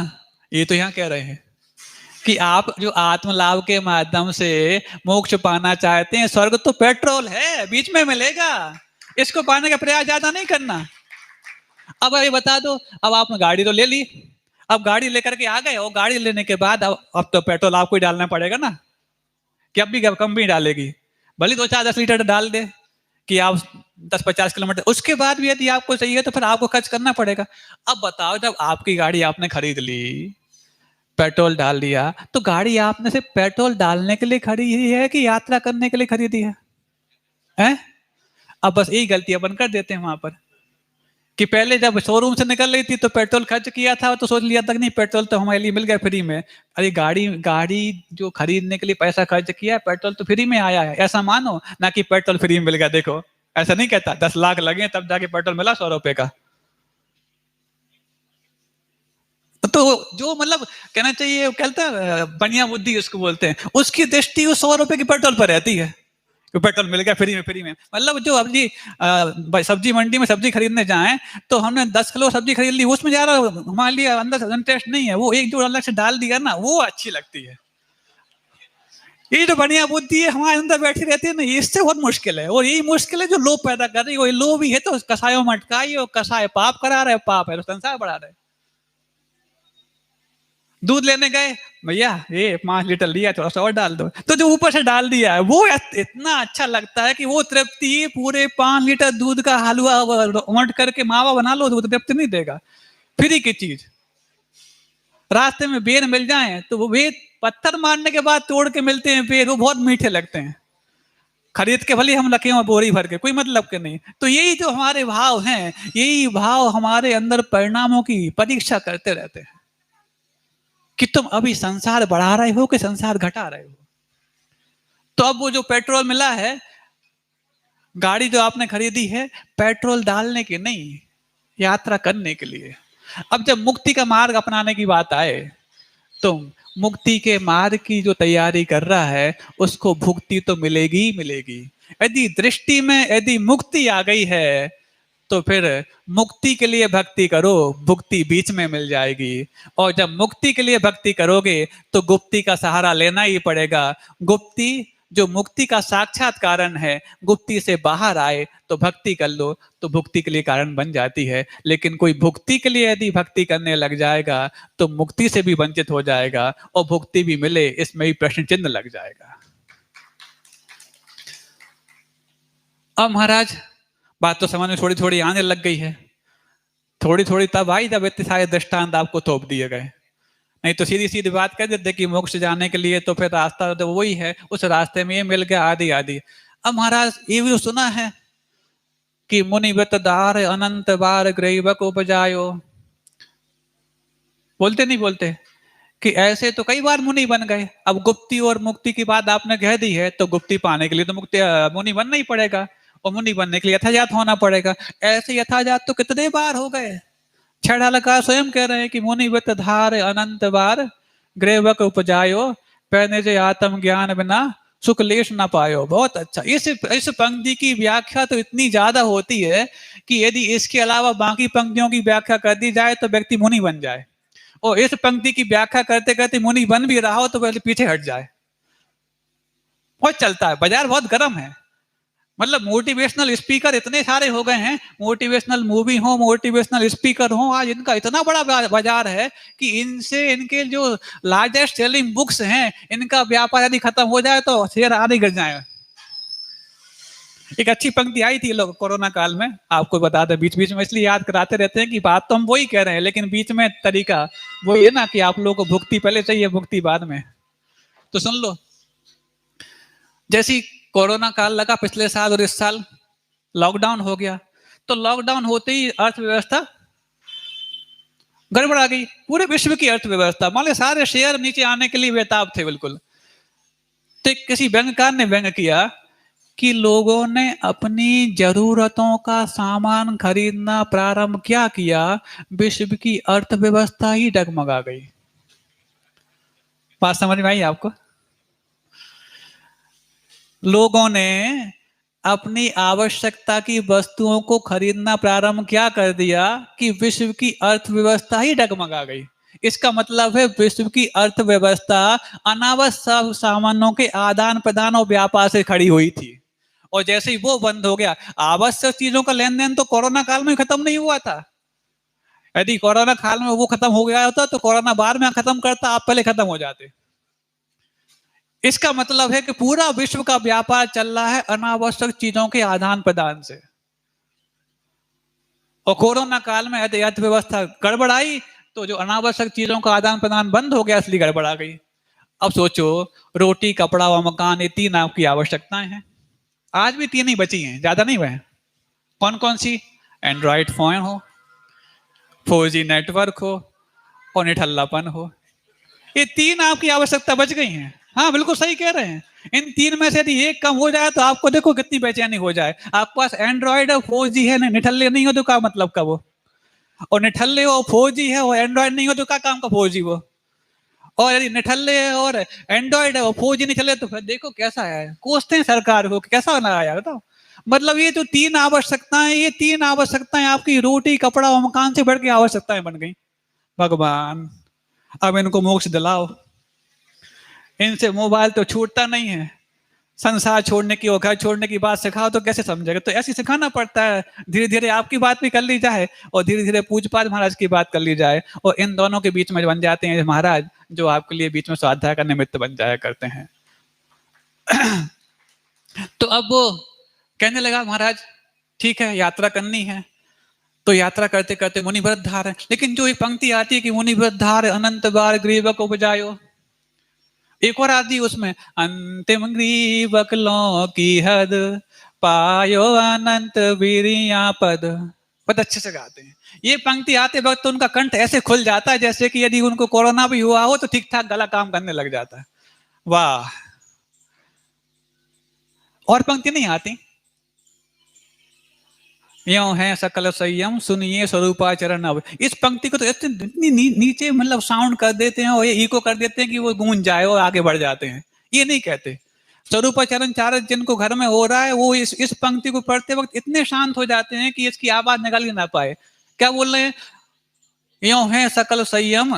ये तो यहाँ कह रहे हैं कि आप जो आत्म लाभ के माध्यम से मोक्ष पाना चाहते हैं, स्वर्ग तो पेट्रोल है, बीच में मिलेगा, इसको पाने का प्रयास ज्यादा नहीं करना। अब ये बता दो, अब आपने गाड़ी तो ले ली, अब गाड़ी लेकर के आ गए, और गाड़ी लेने के बाद अब तो पेट्रोल आपको ही डालना पड़ेगा ना, कि अब भी कम भी डालेगी, भले 2-4-10 लीटर डाल दे कि आप 10-50 किलोमीटर, उसके बाद भी यदि आपको चाहिए तो फिर आपको खर्च करना पड़ेगा। अब बताओ, जब आपकी गाड़ी आपने खरीद ली, पेट्रोल डाल दिया, तो गाड़ी आपने सिर्फ पेट्रोल डालने के लिए खरीदी है कि यात्रा करने के लिए खरीदी है? हैं? अब बस यही गलतियां बंद कर देते हैं वहां पर, कि पहले जब शोरूम से निकल रही थी तो पेट्रोल खर्च किया था, तो सोच लिया तक नहीं पेट्रोल तो हमारे लिए मिल गया फ्री में। अरे गाड़ी गाड़ी जो खरीदने के लिए पैसा खर्च किया है, पेट्रोल तो फ्री में आया है, ऐसा मानो ना कि पेट्रोल फ्री में मिल गया। देखो, ऐसा नहीं कहता 10 लाख लगे तब जाके पेट्रोल मिला 100 रुपए का। तो जो मतलब कहना चाहिए, कहता है बढ़िया बुद्धि उसको बोलते हैं, उसकी दृष्टि उस 100 रुपए की पेट्रोल पर रहती है, तो पेट्रोल मिल गया फ्री में। मतलब जो अभी सब्जी मंडी में सब्जी खरीदने जाएं, तो हमने 10 किलो सब्जी खरीद ली, उसमें ज्यादा हमारे लिए अंदर से इंटरेस्ट नहीं है, वो एक जो अलग से डाल दिया ना, वो अच्छी लगती है। ये जो बढ़िया बुद्धि है हमारे अंदर बैठी रहती है ना, इससे बहुत मुश्किल है, और यही मुश्किल है जो लोभ पैदा कर रही है। वही लोभ ही है तो कसायों में अटकाई, और कसाय पाप करा रहे, पाप है तो संसार बढ़ा रहे। दूध लेने गए, भैया ये 5 लीटर लिया, थोड़ा सा और डाल दो, तो जो ऊपर से डाल दिया है वो इतना अच्छा लगता है कि वो तृप्ति पूरे 5 लीटर दूध का हलवा उमट करके मावा बना लो, तो वो तृप्ति नहीं देगा। फ्री की चीज, रास्ते में बेर मिल जाए तो वो बेर पत्थर मारने के बाद तोड़ के मिलते हैं बेर, वो बहुत मीठे लगते हैं, खरीद के भले हम रखे हो बोरी भर के, कोई मतलब के नहीं। तो यही जो हमारे भाव हैं, यही भाव हमारे अंदर परिणामों की परीक्षा करते रहते हैं कि तुम अभी संसार बढ़ा रहे हो कि संसार घटा रहे हो। तो अब वो जो पेट्रोल मिला है, गाड़ी जो आपने खरीदी है, पेट्रोल डालने के नहीं, यात्रा करने के लिए। अब जब मुक्ति का मार्ग अपनाने की बात आए, तो मुक्ति के मार्ग की जो तैयारी कर रहा है, उसको भुक्ति तो मिलेगी ही मिलेगी। यदि दृष्टि में यदि मुक्ति आ गई है, तो फिर मुक्ति के लिए भक्ति करो, भुक्ति बीच में मिल जाएगी। और जब मुक्ति के लिए भक्ति करोगे तो गुप्ति का सहारा लेना ही पड़ेगा। गुप्ति जो मुक्ति का साक्षात कारण है, गुप्ति से बाहर आए तो भक्ति कर लो, तो भुक्ति के लिए कारण बन जाती है। लेकिन कोई भुक्ति के लिए यदि भक्ति करने लग जाएगा तो मुक्ति से भी वंचित हो जाएगा, और भुक्ति भी मिले इसमें भी प्रश्न चिन्ह लग जाएगा। अब महाराज बात तो समझ में थोड़ी थोड़ी आने लग गई है, थोड़ी थोड़ी तब आई जब इतने सारे दृष्टांत आपको थोप दिए गए, नहीं तो सीधी सीधी बात कर देते कि मोक्ष जाने के लिए तो फिर रास्ता तो वही है, उस रास्ते में ये मिल गया आदि आदि। अब महाराज ये भी सुना है कि मुनि व्रत दार अनंत बार ग्रीवक उपजायो, बोलते नहीं बोलते कि ऐसे तो कई बार मुनि बन गए। अब गुप्ति और मुक्ति की बात आपने कह दी है, तो गुप्ति पाने के लिए तो मुक्ति मुनि बनना ही पड़ेगा, और मुनि बनने के लिए यथाजात होना पड़ेगा। ऐसे यथाजात तो कितने बार हो गए, छेड़ालकार स्वयं कह रहे हैं कि मुनि व्रत धार अनंत बार ग्रीवक उपजायो, पहने से आत्म ज्ञान बिना सुख लेश ना पायो। बहुत अच्छा, इस पंक्ति की व्याख्या तो इतनी ज्यादा होती है कि यदि इसके अलावा बाकी पंक्तियों की व्याख्या कर दी जाए तो व्यक्ति मुनि बन जाए, और इस पंक्ति की व्याख्या करते करते मुनि बन भी रहा हो तो पहले पीछे हट जाए। बहुत चलता है, बाजार बहुत गर्म है। मतलब मोटिवेशनल स्पीकर इतने सारे हो गए हैं, मोटिवेशनल मूवी हो, मोटिवेशनल स्पीकर हो, आज इनका इतना बड़ा बाजार है कि इनसे इनके जो लार्जेस्ट सेलिंग बुक्स हैं, इनका व्यापार यदि खत्म हो जाए तो शेयर आधे गिर जाए। एक अच्छी पंक्ति आई थी लोग कोरोना काल में, आपको बता दें, बीच बीच में इसलिए याद कराते रहते हैं कि बात तो हम वही कह रहे हैं, लेकिन बीच में तरीका वही है ना कि आप लोगों को भुक्ति पहले चाहिए, भुक्ति बाद में। तो सुन लो, जैसी कोरोना काल लगा पिछले साल और इस साल लॉकडाउन हो गया, तो लॉकडाउन होते ही अर्थव्यवस्था गड़बड़ा गई, पूरे विश्व की अर्थव्यवस्था, मान लो सारे शेयर नीचे आने के लिए बेताब थे बिल्कुल। तो किसी बैंककार ने व्यंग किया कि लोगों ने अपनी जरूरतों का सामान खरीदना प्रारंभ क्या किया, विश्व की अर्थव्यवस्था ही डगमगा गई। बात समझ में आई आपको? लोगों ने अपनी आवश्यकता की वस्तुओं को खरीदना प्रारंभ क्या कर दिया कि विश्व की अर्थव्यवस्था ही डगमगा गई। इसका मतलब है विश्व की अर्थव्यवस्था अनावश्यक सामानों के आदान प्रदान और व्यापार से खड़ी हुई थी, और जैसे ही वो बंद हो गया, आवश्यक चीजों का लेन देन तो कोरोना काल में खत्म नहीं हुआ था। यदि कोरोना काल में वो खत्म हो गया होता तो कोरोना बाद में खत्म करता, आप पहले खत्म हो जाते। इसका मतलब है कि पूरा विश्व का व्यापार चल रहा है अनावश्यक चीजों के आदान प्रदान से, और कोरोना काल में यदि अर्थव्यवस्था गड़बड़ाई तो जो अनावश्यक चीजों का आदान प्रदान बंद हो गया, इसलिए गड़बड़ा गई। अब सोचो, रोटी, कपड़ा व मकान, ये तीन आपकी आवश्यकताएं हैं। आज भी तीन ही बची हैं, ज्यादा नहीं हुए। कौन कौन सी? एंड्रॉइड फोन हो, 4G नेटवर्क हो, और निठल्लापन हो। ये तीन आपकी आवश्यकता बच गई हैं। हाँ, बिल्कुल सही कह रहे हैं। इन तीन में से यदि एक कम हो जाए तो आपको देखो कितनी बेचैनी हो जाए। आपके पास एंड्रॉइड है, 4G है, निठल्ले नहीं हो तो क्या मतलब का वो, और निठल्ले हो 4G है और एंड्रॉइड नहीं हो तो क्या काम का 4G वो, और यदि निठल्ले है और एंड्रॉइड है और 4G नहीं चले तो फिर देखो कैसा है। कोसते हैं सरकार को, कैसा बनाया बताओ। मतलब ये जो तीन आवश्यकताएं, ये तीन आवश्यकताएं आपकी रोटी, कपड़ा और मकान से बढ़ के आवश्यकताएं बन गई। भगवान, अब इनको मोक्ष दिलाओ। इनसे मोबाइल तो छूटता नहीं है। संसार छोड़ने की और घर छोड़ने की बात सिखाओ तो कैसे समझेगा? तो ऐसे सिखाना पड़ता है। धीरे धीरे आपकी बात भी कर ली जाए और धीरे धीरे पूजपाठ महाराज की बात कर ली जाए, और इन दोनों के बीच में बन जाते हैं महाराज, जो आपके लिए बीच में स्वाध्याय का निमित्त बन जाया करते हैं। तो अब वो कहने लगा, महाराज ठीक है, यात्रा करनी है तो यात्रा करते करते मुनिव्रत धार है, लेकिन जो एक पंक्ति आती है कि मुनिव्रत धार अनंत बार ग्रीवक उपजायो, एक और आती है उसमें, अंतिम ग्रीवक लो की हद पायो अनंत वीरिया पद। बहुत अच्छे से गाते हैं। ये पंक्ति आते वक्त तो उनका कंठ ऐसे खुल जाता है जैसे कि यदि उनको कोरोना भी हुआ हो तो ठीक ठाक गला काम करने लग जाता है। वाह। और पंक्ति नहीं आती, यों है सकल संयम सुनिए स्वरूपाचरण अब। इस पंक्ति को तो इतनी नीचे मतलब साउंड कर देते हैं और ये इको कर देते हैं कि वो गूंज जाए और आगे बढ़ जाते हैं। ये नहीं कहते। स्वरूपाचरण चारज जिनको घर में हो रहा है वो इस पंक्ति को पढ़ते वक्त इतने शांत हो जाते हैं कि इसकी आवाज निकल ही ना पाए। क्या बोल रहे हैं? यों है सकल संयम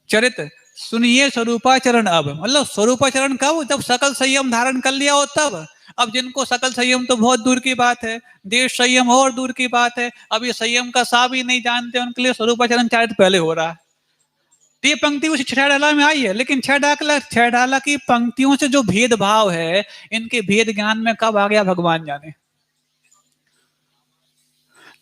चरित सुनिए स्वरूपाचरण अब। मतलब स्वरूपाचरण कब? जब सकल संयम धारण कर लिया हो तब। अब जिनको सकल संयम तो बहुत दूर की बात है, देश संयम और दूर की बात है, अब ये संयम का सा भी नहीं जानते, उनके लिए स्वरूपाचरण चारित पहले हो रहा है। तो ये पंक्ति उसी छह डाला में आई है, लेकिन छह डाला की पंक्तियों से जो भेदभाव है, इनके भेद ज्ञान में कब आ गया भगवान जाने।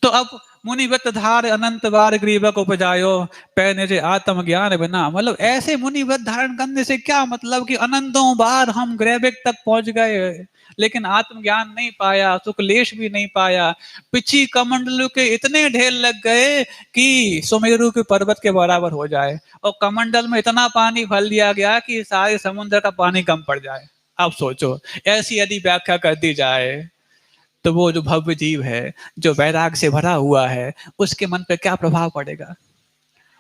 तो अब मुनिव्रत धार अनंत बार ग्रीवक उपजायो पैने से आत्म ज्ञान बिना। मतलब ऐसे मुनिव्रत धारण करने से क्या मतलब कि अनंतों बार हम ग्रैविक तक पहुंच गए, लेकिन आत्मज्ञान नहीं पाया, सुखलेश भी नहीं पाया। पिछी कमंडलों के इतने ढेर लग गए कि सुमेरु के पर्वत के बराबर हो जाए, और कमंडल में इतना पानी भर लिया गया कि सारे समुद्र का पानी कम पड़ जाए। अब सोचो, ऐसी यदि व्याख्या कर दी जाए तो वो जो भव्य जीव है, जो वैराग से भरा हुआ है, उसके मन पर क्या प्रभाव पड़ेगा?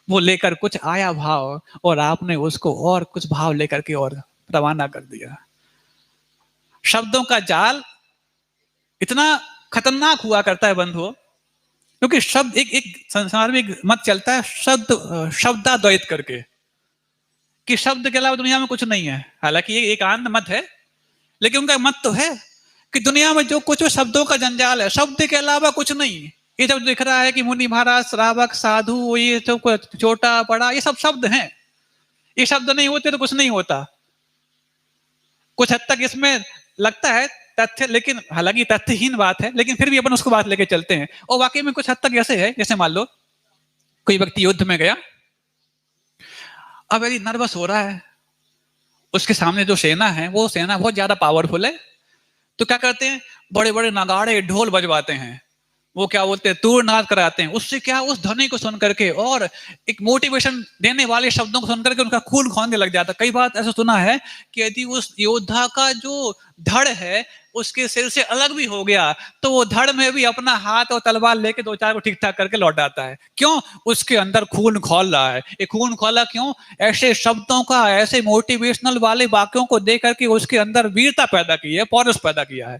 वो लेकर कुछ आया भाव और आपने उसको और कुछ भाव लेकर के और रवाना कर दिया। शब्दों का जाल इतना खतरनाक हुआ करता है बंधुओं, क्योंकि शब्द एक संसार में एक मत चलता है शब्दाद्वैत करके, कि शब्द के अलावा दुनिया में कुछ नहीं है। हालांकि ये एक आनंद मत है, लेकिन उनका मत तो है कि दुनिया में जो कुछ शब्दों का जंजाल है, शब्द के अलावा कुछ नहीं। ये जब दिख रहा है कि मुनि महाराज, श्रावक, साधु, ये सब छोटा बड़ा, ये सब शब्द हैं। ये शब्द नहीं होते तो कुछ नहीं होता। कुछ हद तक इसमें लगता है तथ्य, लेकिन हालांकि तथ्यहीन बात है, लेकिन फिर भी अपन उसको बात लेके चलते हैं। और वाकई में कुछ हद तक ऐसे है, जैसे मान लो कोई व्यक्ति युद्ध में गया, अब यदि नर्वस हो रहा है, उसके सामने जो सेना है वो सेना बहुत ज्यादा पावरफुल है, तो क्या करते हैं? बड़े बड़े नगाड़े ढोल बजवाते हैं, वो क्या बोलते हैं, तूरनाद कराते हैं। उससे क्या, उस ध्वनि को सुन करके और एक मोटिवेशन देने वाले शब्दों को सुन करके उनका खून खौंदने लग जाता है। कई बार ऐसा सुना है कि यदि उस योद्धा का जो धड़ है उसके सिर से अलग भी हो गया तो वो धड़ में भी अपना हाथ और तलवार लेके दो चार को ठीक ठाक करके लौट आता है। क्यों? उसके अंदर खून खौल रहा है। ये खून खौला क्यों? ऐसे शब्दों का, ऐसे मोटिवेशनल वाले वाक्यों को दे करके उसके अंदर वीरता पैदा की है, पौरुष पैदा किया है।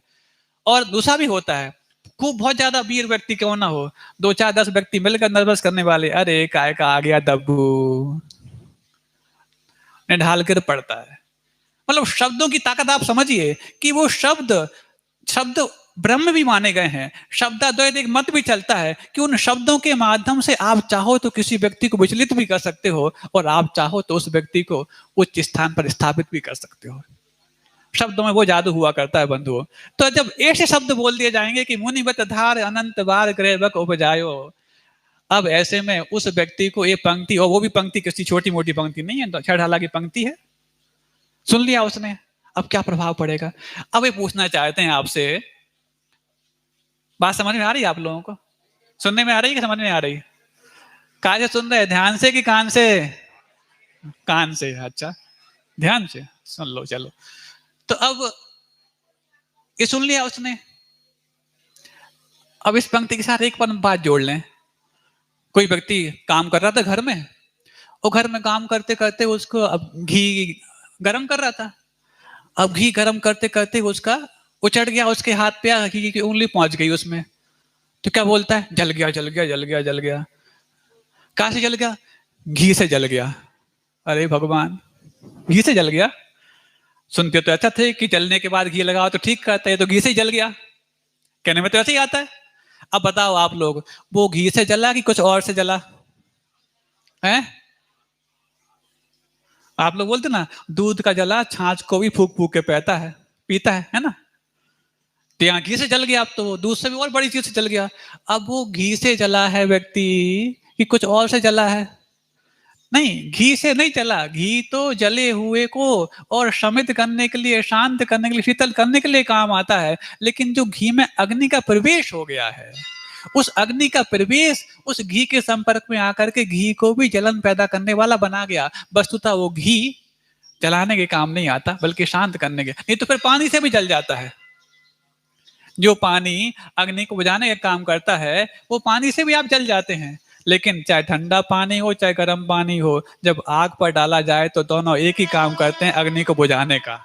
और दूसरा भी होता है, खूब बहुत ज्यादा वीर व्यक्ति क्यों ना हो, 2 4 10 व्यक्ति मिलकर नर्वस करने वाले, अरे काय का आ गया दब्बू, ने ढाल कर पड़ता है। मतलब शब्दों की ताकत आप समझिए कि वो शब्द शब्द ब्रह्म भी माने गए हैं। शब्दाद्वैत एक मत भी चलता है कि उन शब्दों के माध्यम से आप चाहो तो किसी व्यक्ति को विचलित भी कर सकते हो, और आप चाहो तो उस व्यक्ति को उच्च स्थान पर स्थापित भी कर सकते हो। शब्दों में वो जादू हुआ करता है बंधुओं। तो जब ऐसे शब्द बोल दिए जाएंगे कि मुनिवत धार अनंत बार ग्रहवक उपजायो, अब ऐसे में उस व्यक्ति को ये पंक्ति, और वो भी पंक्ति किसी छोटी मोटी पंक्ति नहीं है, तो छठहाला की पंक्ति है, सुन लिया उसने, अब क्या प्रभाव पड़ेगा। अब ये पूछना चाहते हैं आपसे, बात समझ में आ रही है आप लोगों को? सुनने में आ रही है कि समझ में आ रही है? कहा से सुन रहे हैं, ध्यान से कि कान से? कान से, अच्छा ध्यान से सुन लो। चलो, तो अब ये सुन लिया उसने। अब इस पंक्ति के साथ एक बात जोड़ लें। कोई व्यक्ति काम कर रहा था घर में, वो घर में काम करते करते उसको अब घी गरम कर रहा था। अब घी गरम करते करते उसका उचट गया, उसके हाथ पे घी की उंगली पहुंच गई उसमें। तो क्या बोलता है, जल गया जल गया जल गया जल गया। कहां से जल गया? घी से जल गया। अरे भगवान, घी से जल गया? सुनते तो अच्छा थे कि जलने के बाद घी लगाओ तो ठीक कहता है, तो घी से ही जल गया, कहने में तो ऐसे ही आता है। अब बताओ आप लोग, वो घी से जला कि कुछ और से जला है? आप लोग बोलते ना, दूध का जला छाछ को भी फूक फूक के पीता है ना? तो यहाँ घी से जल गया, अब तो वो दूध से भी और बड़ी चीज से जल गया। अब वो घी से जला है व्यक्ति कि कुछ और से जला है? नहीं, घी से नहीं जला। घी तो जले हुए को और शमित करने के लिए, शांत करने के लिए, शीतल करने के लिए काम आता है। लेकिन जो घी में अग्नि का प्रवेश हो गया है, उस अग्नि का प्रवेश उस घी के संपर्क में आकर के घी को भी जलन पैदा करने वाला बना गया। वस्तुतः वो घी जलाने के काम नहीं आता, बल्कि शांत करने के। नहीं तो फिर पानी से भी जल जाता है। जो पानी अग्नि को बुझाने का काम करता है, वो पानी से भी आप जल जाते हैं। लेकिन चाहे ठंडा पानी हो चाहे गर्म पानी हो, जब आग पर डाला जाए तो दोनों एक ही काम करते हैं, अग्नि को बुझाने का।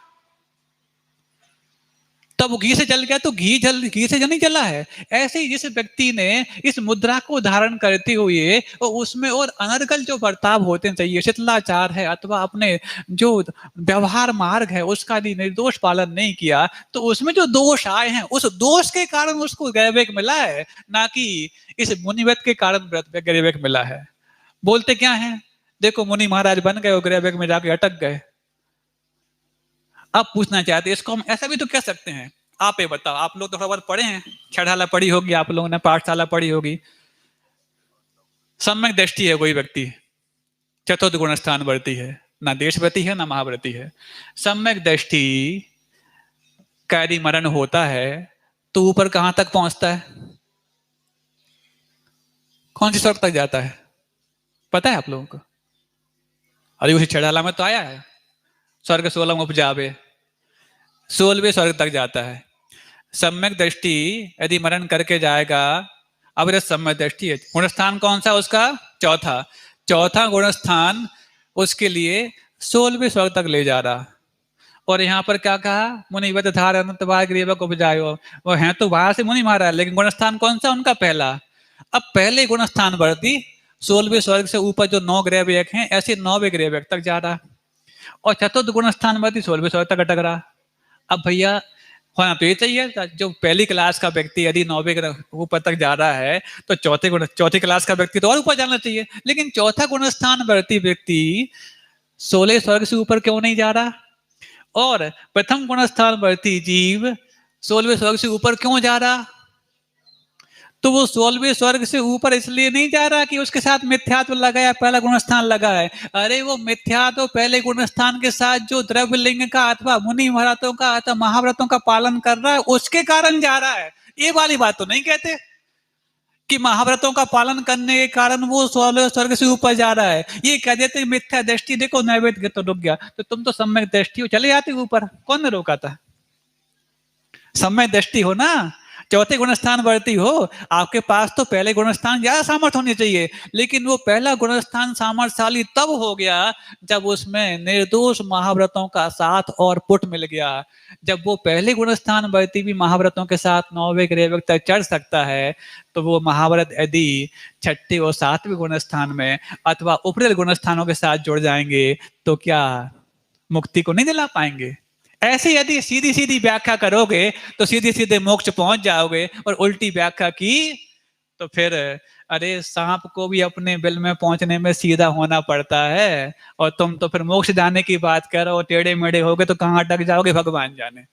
तब वो घी से जल गया, तो घी से नहीं जला है। ऐसे ही जिस व्यक्ति ने इस मुद्रा को धारण करते हुए और उसमें और अनर्गल जो बर्ताव होते चाहिए, शिथिलाचार है अथवा अपने जो व्यवहार मार्ग है उसका यदि निर्दोष पालन नहीं किया, तो उसमें जो दोष आए हैं उस दोष के कारण उसको ग्रहवेग मिला है, ना कि इस मुनिवत के कारण ग्रहवेग मिला है। बोलते क्या है, देखो मुनि महाराज बन गए और ग्रहवेग में जाके अटक गए। अब पूछना चाहते हैं, इसको हम ऐसा भी तो कह सकते हैं। आप ये बताओ, आप लोग तो थोड़ा बहुत पढ़े हैं, छठाला पढ़ी होगी आप लोगों ने, पाठशाला पढ़ी होगी। सम्यक दृष्टि है कोई व्यक्ति, चतुर्थ गुण स्थान वर्ती है, ना देशव्रती है ना महाव्रती है। सम्यक दृष्टि का यदि मरण होता है तो ऊपर कहां तक पहुंचता है? कौन सी स्वर्ग तक जाता है पता है आप लोगों को? अरे उसी छठाला में तो आया है, स्वर्ग 16 उपजावे, 16वें स्वर्ग तक जाता है। सम्यक दृष्टि यदि मरण करके जाएगा, अब यह सम्यक दृष्टि है, गुणस्थान कौन सा उसका? चौथा। चौथा गुणस्थान उसके लिए 16वें स्वर्ग तक ले जा रहा। और यहाँ पर क्या कहा, मुनिवत धार अनंत बार ग्रीवक उपजायो, वो है तो वहां से मुनि महाराज, लेकिन गुणस्थान कौन सा उनका? पहला। अब पहले गुणस्थान वर्ती 16वें स्वर्ग से ऊपर जो 9 ग्रहवेग हैं, ऐसे 9वें ग्रहवेग तक जा रहा। और चतुर्थ गुणस्थान वर्ती 16वें स्वर्ग तक अटक रहा। अब भैया होना तो ये चाहिए, जो पहली क्लास का व्यक्ति यदि 9वें ऊपर तक जा रहा है, तो चौथी क्लास का व्यक्ति तो और ऊपर जाना चाहिए। लेकिन चौथा गुणस्थान वर्ती व्यक्ति 16 स्वर्ग से ऊपर क्यों नहीं जा रहा? और प्रथम गुणस्थान वर्ती जीव 16वें स्वर्ग से ऊपर क्यों जा रहा? तो वो 16वें स्वर्ग से ऊपर इसलिए नहीं जा रहा कि उसके साथ मिथ्यात्व लगा है, पहला गुणस्थान लगा है। अरे वो मिथ्यात्व पहले गुणस्थान के साथ जो द्रव्य लिंग का अथवा मुनि महाव्रतों का अथवा महाव्रतों का पालन कर रहा है, उसके कारण जा रहा है। ये वाली बात तो नहीं कहते कि महाव्रतों का पालन करने के कारण वो 16वें स्वर्ग से ऊपर जा रहा है। ये कह देते मिथ्या दृष्टि, देखो नैवेद्य तो डूब गया, तो तुम तो सम्यक दृष्टि हो, चले जाते ऊपर, कौन ने रोका था? सम्यक दृष्टि हो ना, चौथे गुणस्थान वर्ती हो, आपके पास तो पहले गुणस्थान ज्यादा सामर्थ्य होनी चाहिए, लेकिन वो पहला गुणस्थान सामर्थ्यशाली तब हो गया जब उसमें निर्दोष महाव्रतों का साथ और पुट मिल गया। जब वो पहले गुणस्थान वर्ती भी महाव्रतों के साथ 9वें ग्रेवक तक चढ़ सकता है, तो वो महाव्रत यदि छठे और सातवें गुणस्थान में अथवा उपरिल गुणस्थानों के साथ जुड़ जाएंगे तो क्या मुक्ति को नहीं दिला पाएंगे? ऐसे यदि सीधी सीधी व्याख्या करोगे तो सीधे सीधे मोक्ष पहुंच जाओगे, और उल्टी व्याख्या की तो फिर अरे सांप को भी अपने बिल में पहुंचने में सीधा होना पड़ता है, और तुम तो फिर मोक्ष जाने की बात कर रहे हो, टेढ़े मेढ़े होगे तो कहाँ अटक जाओगे भगवान जाने।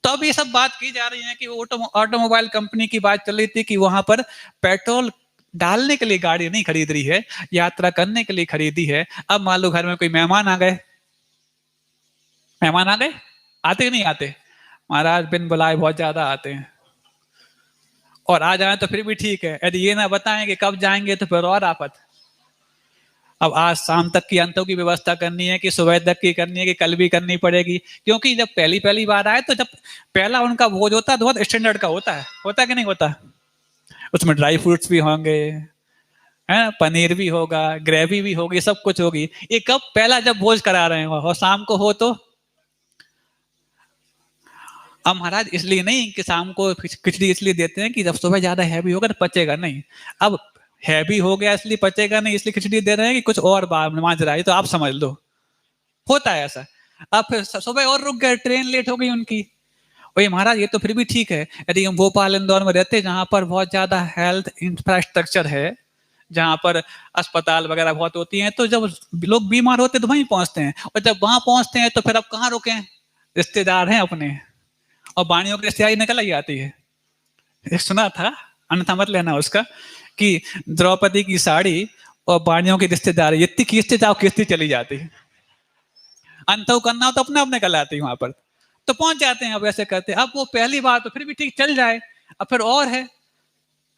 तो अब ये सब बात की जा रही है कि ऑटोमोबाइल कंपनी की बात चल रही थी कि वहां पर पेट्रोल डालने के लिए गाड़ी नहीं खरीद रही है, यात्रा करने के लिए खरीदी है। अब मान लो घर में कोई मेहमान आ गए, मेहमान आ गए, आते नहीं आते? महाराज बिन बुलाए बहुत ज्यादा आते हैं, और आ जाए तो फिर भी ठीक है, यदि ये ना बताएं कि कब जाएंगे तो फिर और आफत। अब आज शाम तक की अंतों की व्यवस्था करनी है कि सुबह तक की करनी है कि कल भी करनी पड़ेगी, क्योंकि जब पहली पहली बार आए तो जब पहला उनका भोज होता है तो बहुत स्टैंडर्ड का होता है कि नहीं होता? उसमें ड्राई फ्रूट्स भी होंगे, है, पनीर भी होगा, ग्रेवी भी होगी, सब कुछ होगी। ये कब पहला जब भोज करा रहे हो और शाम को हो तो? अब महाराज इसलिए नहीं कि शाम को खिचड़ी इसलिए देते हैं कि जब सुबह ज्यादा हैवी होगा तो पचेगा नहीं। अब हैवी हो गया इसलिए पचेगा नहीं, इसलिए खिचड़ी दे रहे हैं कि कुछ और मांझ रहा है, तो आप समझ लो होता है ऐसा। अब फिर सुबह और रुक गए, ट्रेन लेट हो गई उनकी। वही महाराज ये तो फिर भी ठीक है, यदि हम भोपाल इंदौर में रहते जहां पर बहुत ज्यादा हेल्थ इंफ्रास्ट्रक्चर है, जहां पर अस्पताल वगैरह बहुत होती हैं, तो जब लोग बीमार होते हैं तो वहीं पहुंचते हैं, और जब वहां पहुंचते हैं तो फिर अब कहाँ रुके? रिश्तेदार हैं अपने, और बाणियों की रिश्तेदारी निकल ही आती है। सुना था, अन्यथा मत लेना उसका, कि द्रौपदी की साड़ी और बाणियों की रिश्तेदारी इतनी खींचते जाओ खींचती चली जाती है, अंत करना हो तो अपने अपने कल आती वहां पर, तो पहुंच जाते हैं। अब ऐसे करते हैं। अब वो पहली बार तो फिर भी ठीक चल जाए, अब फिर और है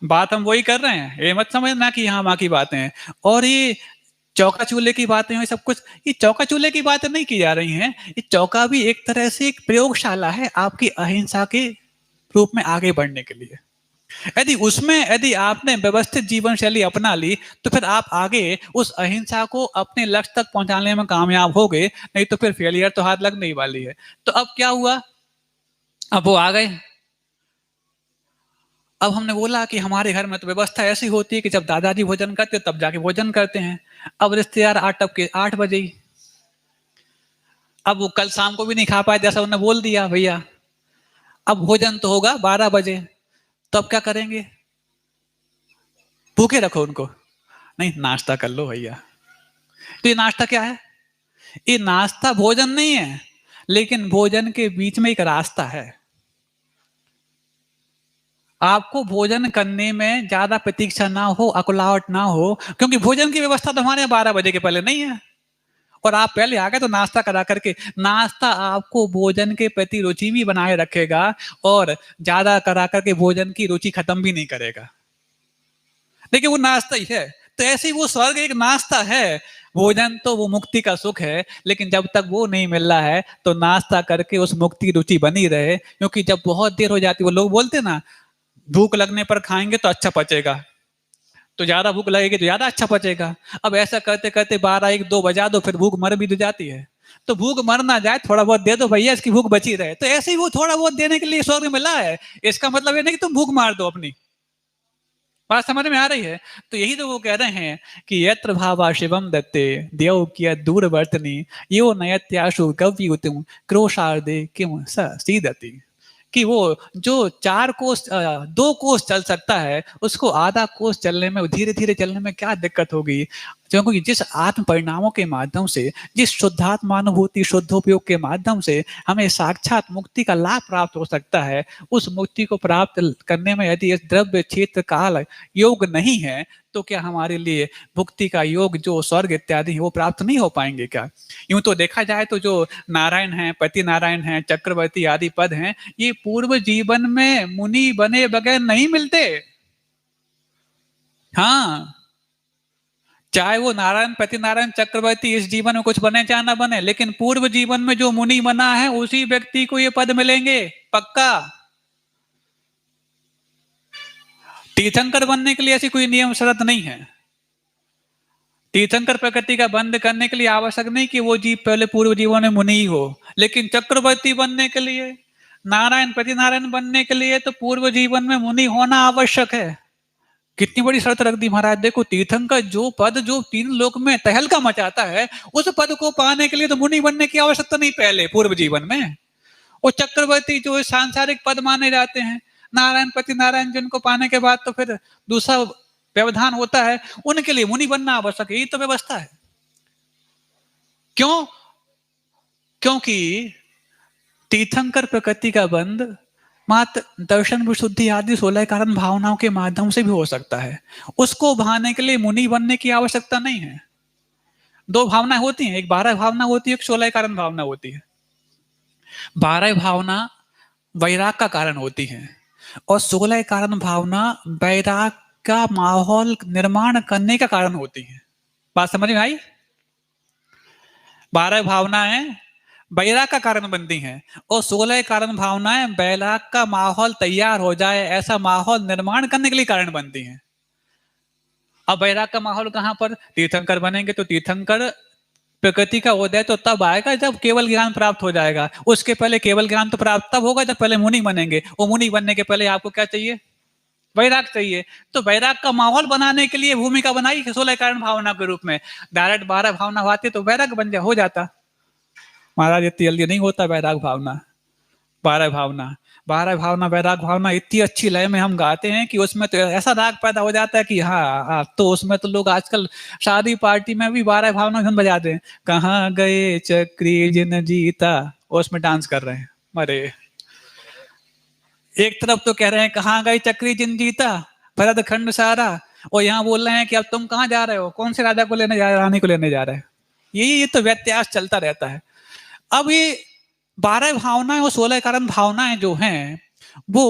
बात, हम वही कर रहे हैं, ये मत समझना कि यहाँ वहां की बातें हैं। और ये चौका चूल्हे की बातें हैं, सब कुछ ये चौका चूल्हे की बातें नहीं की जा रही हैं। ये चौका भी एक तरह से एक प्रयोगशाला है आपकी अहिंसा के रूप में आगे बढ़ने के लिए। यदि आपने व्यवस्थित जीवन शैली अपना ली तो फिर आप आगे उस अहिंसा को अपने लक्ष्य तक पहुंचाने में कामयाब होगे, नहीं तो फिर फेलियर तो हाथ लगने ही वाली है। तो अब क्या हुआ? अब वो आ गए। अब हमने बोला कि हमारे घर में तो व्यवस्था ऐसी होती है कि जब दादाजी भोजन करते तब जाके भोजन करते हैं। अब रिश्तेदार 8 बजे ही, अब वो कल शाम को भी नहीं खा पाए जैसा उन्होंने बोल दिया भैया, अब भोजन तो होगा 12 बजे, तो अब क्या करेंगे? भूखे रखो उनको? नहीं, नाश्ता कर लो भैया। तो ये नाश्ता क्या है? ये नाश्ता भोजन नहीं है, लेकिन भोजन के बीच में एक रास्ता है। आपको भोजन करने में ज्यादा प्रतीक्षा ना हो, अकुलाहट ना हो, क्योंकि भोजन की व्यवस्था तो हमारे 12 बजे के पहले नहीं है, और आप पहले आ गए तो नाश्ता करा करके। नाश्ता आपको भोजन के प्रति रुचि भी बनाए रखेगा, और ज्यादा करा करके भोजन की रुचि खत्म भी नहीं करेगा, लेकिन वो नाश्ता ही है। तो ऐसे ही वो स्वर्ग एक नाश्ता है, भोजन तो वो मुक्ति का सुख है, लेकिन जब तक वो नहीं मिल रहा है तो नाश्ता करके उस मुक्ति की रुचि बनी रहे। क्योंकि जब बहुत देर हो जाती है, वो लोग बोलते ना, भूख लगने पर खाएंगे तो अच्छा पचेगा, तो ज्यादा भूख लगेगी तो ज्यादा अच्छा पचेगा। अब ऐसा करते करते 12 1 2 बजा दो, फिर भूख मर भी तो जाती है। तो भूख मर ना जाए, थोड़ा बहुत दे दो भैया, इसकी भूख बची रहे। तो ऐसे ही वो थोड़ा बहुत देने के लिए स्वर्ग मिला है। इसका मतलब ये नहीं कि तुम भूख मार दो अपनी। बात समझ में आ रही है? तो यही तो वो कह रहे हैं कि यत्र भावा शिवम दत्ते देव किया दूर वर्तनी यो नयत्याशु गव्युतम क्रोशार्दे किम स सीदति। कि वो जो 4 कोस 2 कोस चल सकता है, उसको आधा कोस चलने में, धीरे धीरे चलने में क्या दिक्कत होगी? क्योंकि जिस आत्म परिणामों के माध्यम से, जिस शुद्धात्मानुभूति शुद्धोपयोग के माध्यम से हमें साक्षात मुक्ति का लाभ प्राप्त हो सकता है, उस मुक्ति को प्राप्त करने में यदि इस द्रव्य क्षेत्र काल योग नहीं है, तो क्या हमारे लिए मुक्ति का योग जो स्वर्ग इत्यादि है वो प्राप्त नहीं हो पाएंगे क्या? यूं तो देखा जाए तो जो नारायण है, पति नारायण है, चक्रवर्ती आदि पद हैं, ये पूर्व जीवन में मुनि बने बगैर नहीं मिलते। हाँ, चाहे वो नारायण, पति नारायण, चक्रवर्ती इस जीवन में कुछ बने चाहे ना बने, लेकिन पूर्व जीवन में जो मुनि बना है उसी व्यक्ति को ये पद मिलेंगे पक्का। तीर्थंकर बनने के लिए ऐसी कोई नियम शर्त नहीं है। तीर्थंकर प्रकृति का बंध करने के लिए आवश्यक नहीं कि वो जीव पहले पूर्व जीवों में मुनि ही हो, लेकिन चक्रवर्ती बनने के लिए, नारायण प्रतिनारायण बनने के लिए तो पूर्व जीवन में मुनि होना आवश्यक है। कितनी बड़ी शर्त रख दी महाराज। देखो तीर्थंकर जो पद जो 3 लोक में तहलका मचाता है, उस पद को पाने के लिए तो मुनि बनने की आवश्यकता नहीं पहले पूर्व जीवन में। वो चक्रवर्ती जो सांसारिक पद माने जाते हैं, नारायण पति नारायण जिनको पाने के बाद तो फिर दूसरा व्यवधान होता है, उनके लिए मुनि बनना आवश्यक है। ये तो व्यवस्था है। क्यों? क्योंकि तीर्थंकर प्रकृति का बंध मात्र दर्शन विशुद्धि आदि 16 कारण भावनाओं के माध्यम से भी हो सकता है। उसको भाने के लिए मुनि बनने की आवश्यकता नहीं है। 2 भावना होती हैं, एक 12 भावना होती है, एक 16 कारण भावना होती है। 12 भावना वैराग का कारण होती है और 16 कारण भावना वैराग का माहौल निर्माण करने का कारण होती है। बात समझ में आई? 12 भावनाएं वैराग का कारण बनती हैं और 16 कारण भावनाएं वैराग का माहौल तैयार हो जाए ऐसा माहौल निर्माण करने के लिए कारण बनती हैं। अब वैराग का माहौल कहां पर? तीर्थंकर बनेंगे तो तीर्थंकर प्रकृति का उदय तो तब आएगा जब केवल ज्ञान प्राप्त हो जाएगा। उसके पहले केवल ज्ञान तो प्राप्त तब होगा जब पहले मुनि बनेंगे। वो मुनि बनने के पहले आपको क्या चाहिए? वैराग चाहिए। तो वैराग का माहौल बनाने के लिए भूमिका बनाई 16 कारण भावना के रूप में। डायरेक्ट 12 भावना होती तो वैराग बन हो जाता। महाराज इतनी जल्दी नहीं होता वैराग भावना। 12 भावना वैराग भावना इतनी अच्छी लय में हम गाते हैं कि उसमें तो ऐसा राग पैदा हो जाता है कि हाँ, तो उसमें तो लोग आजकल शादी पार्टी में भी 12 भावना धुन बजाते हैं। कहाँ गए चक्री जिन जीता, उसमें डांस कर रहे हैं। अरे एक तरफ तो कह रहे हैं कहाँ गए चक्री जिन जीता भरत खंड सारा, और यहाँ बोल रहे हैं कि अब तुम कहाँ जा रहे हो, कौन से राजा को लेने जा रहे, रानी को लेने जा रहे हैं। ये तो व्यत्यास चलता रहता है। अब ये 12 भावनाएं और 16 कारण भावनाएं जो हैं वो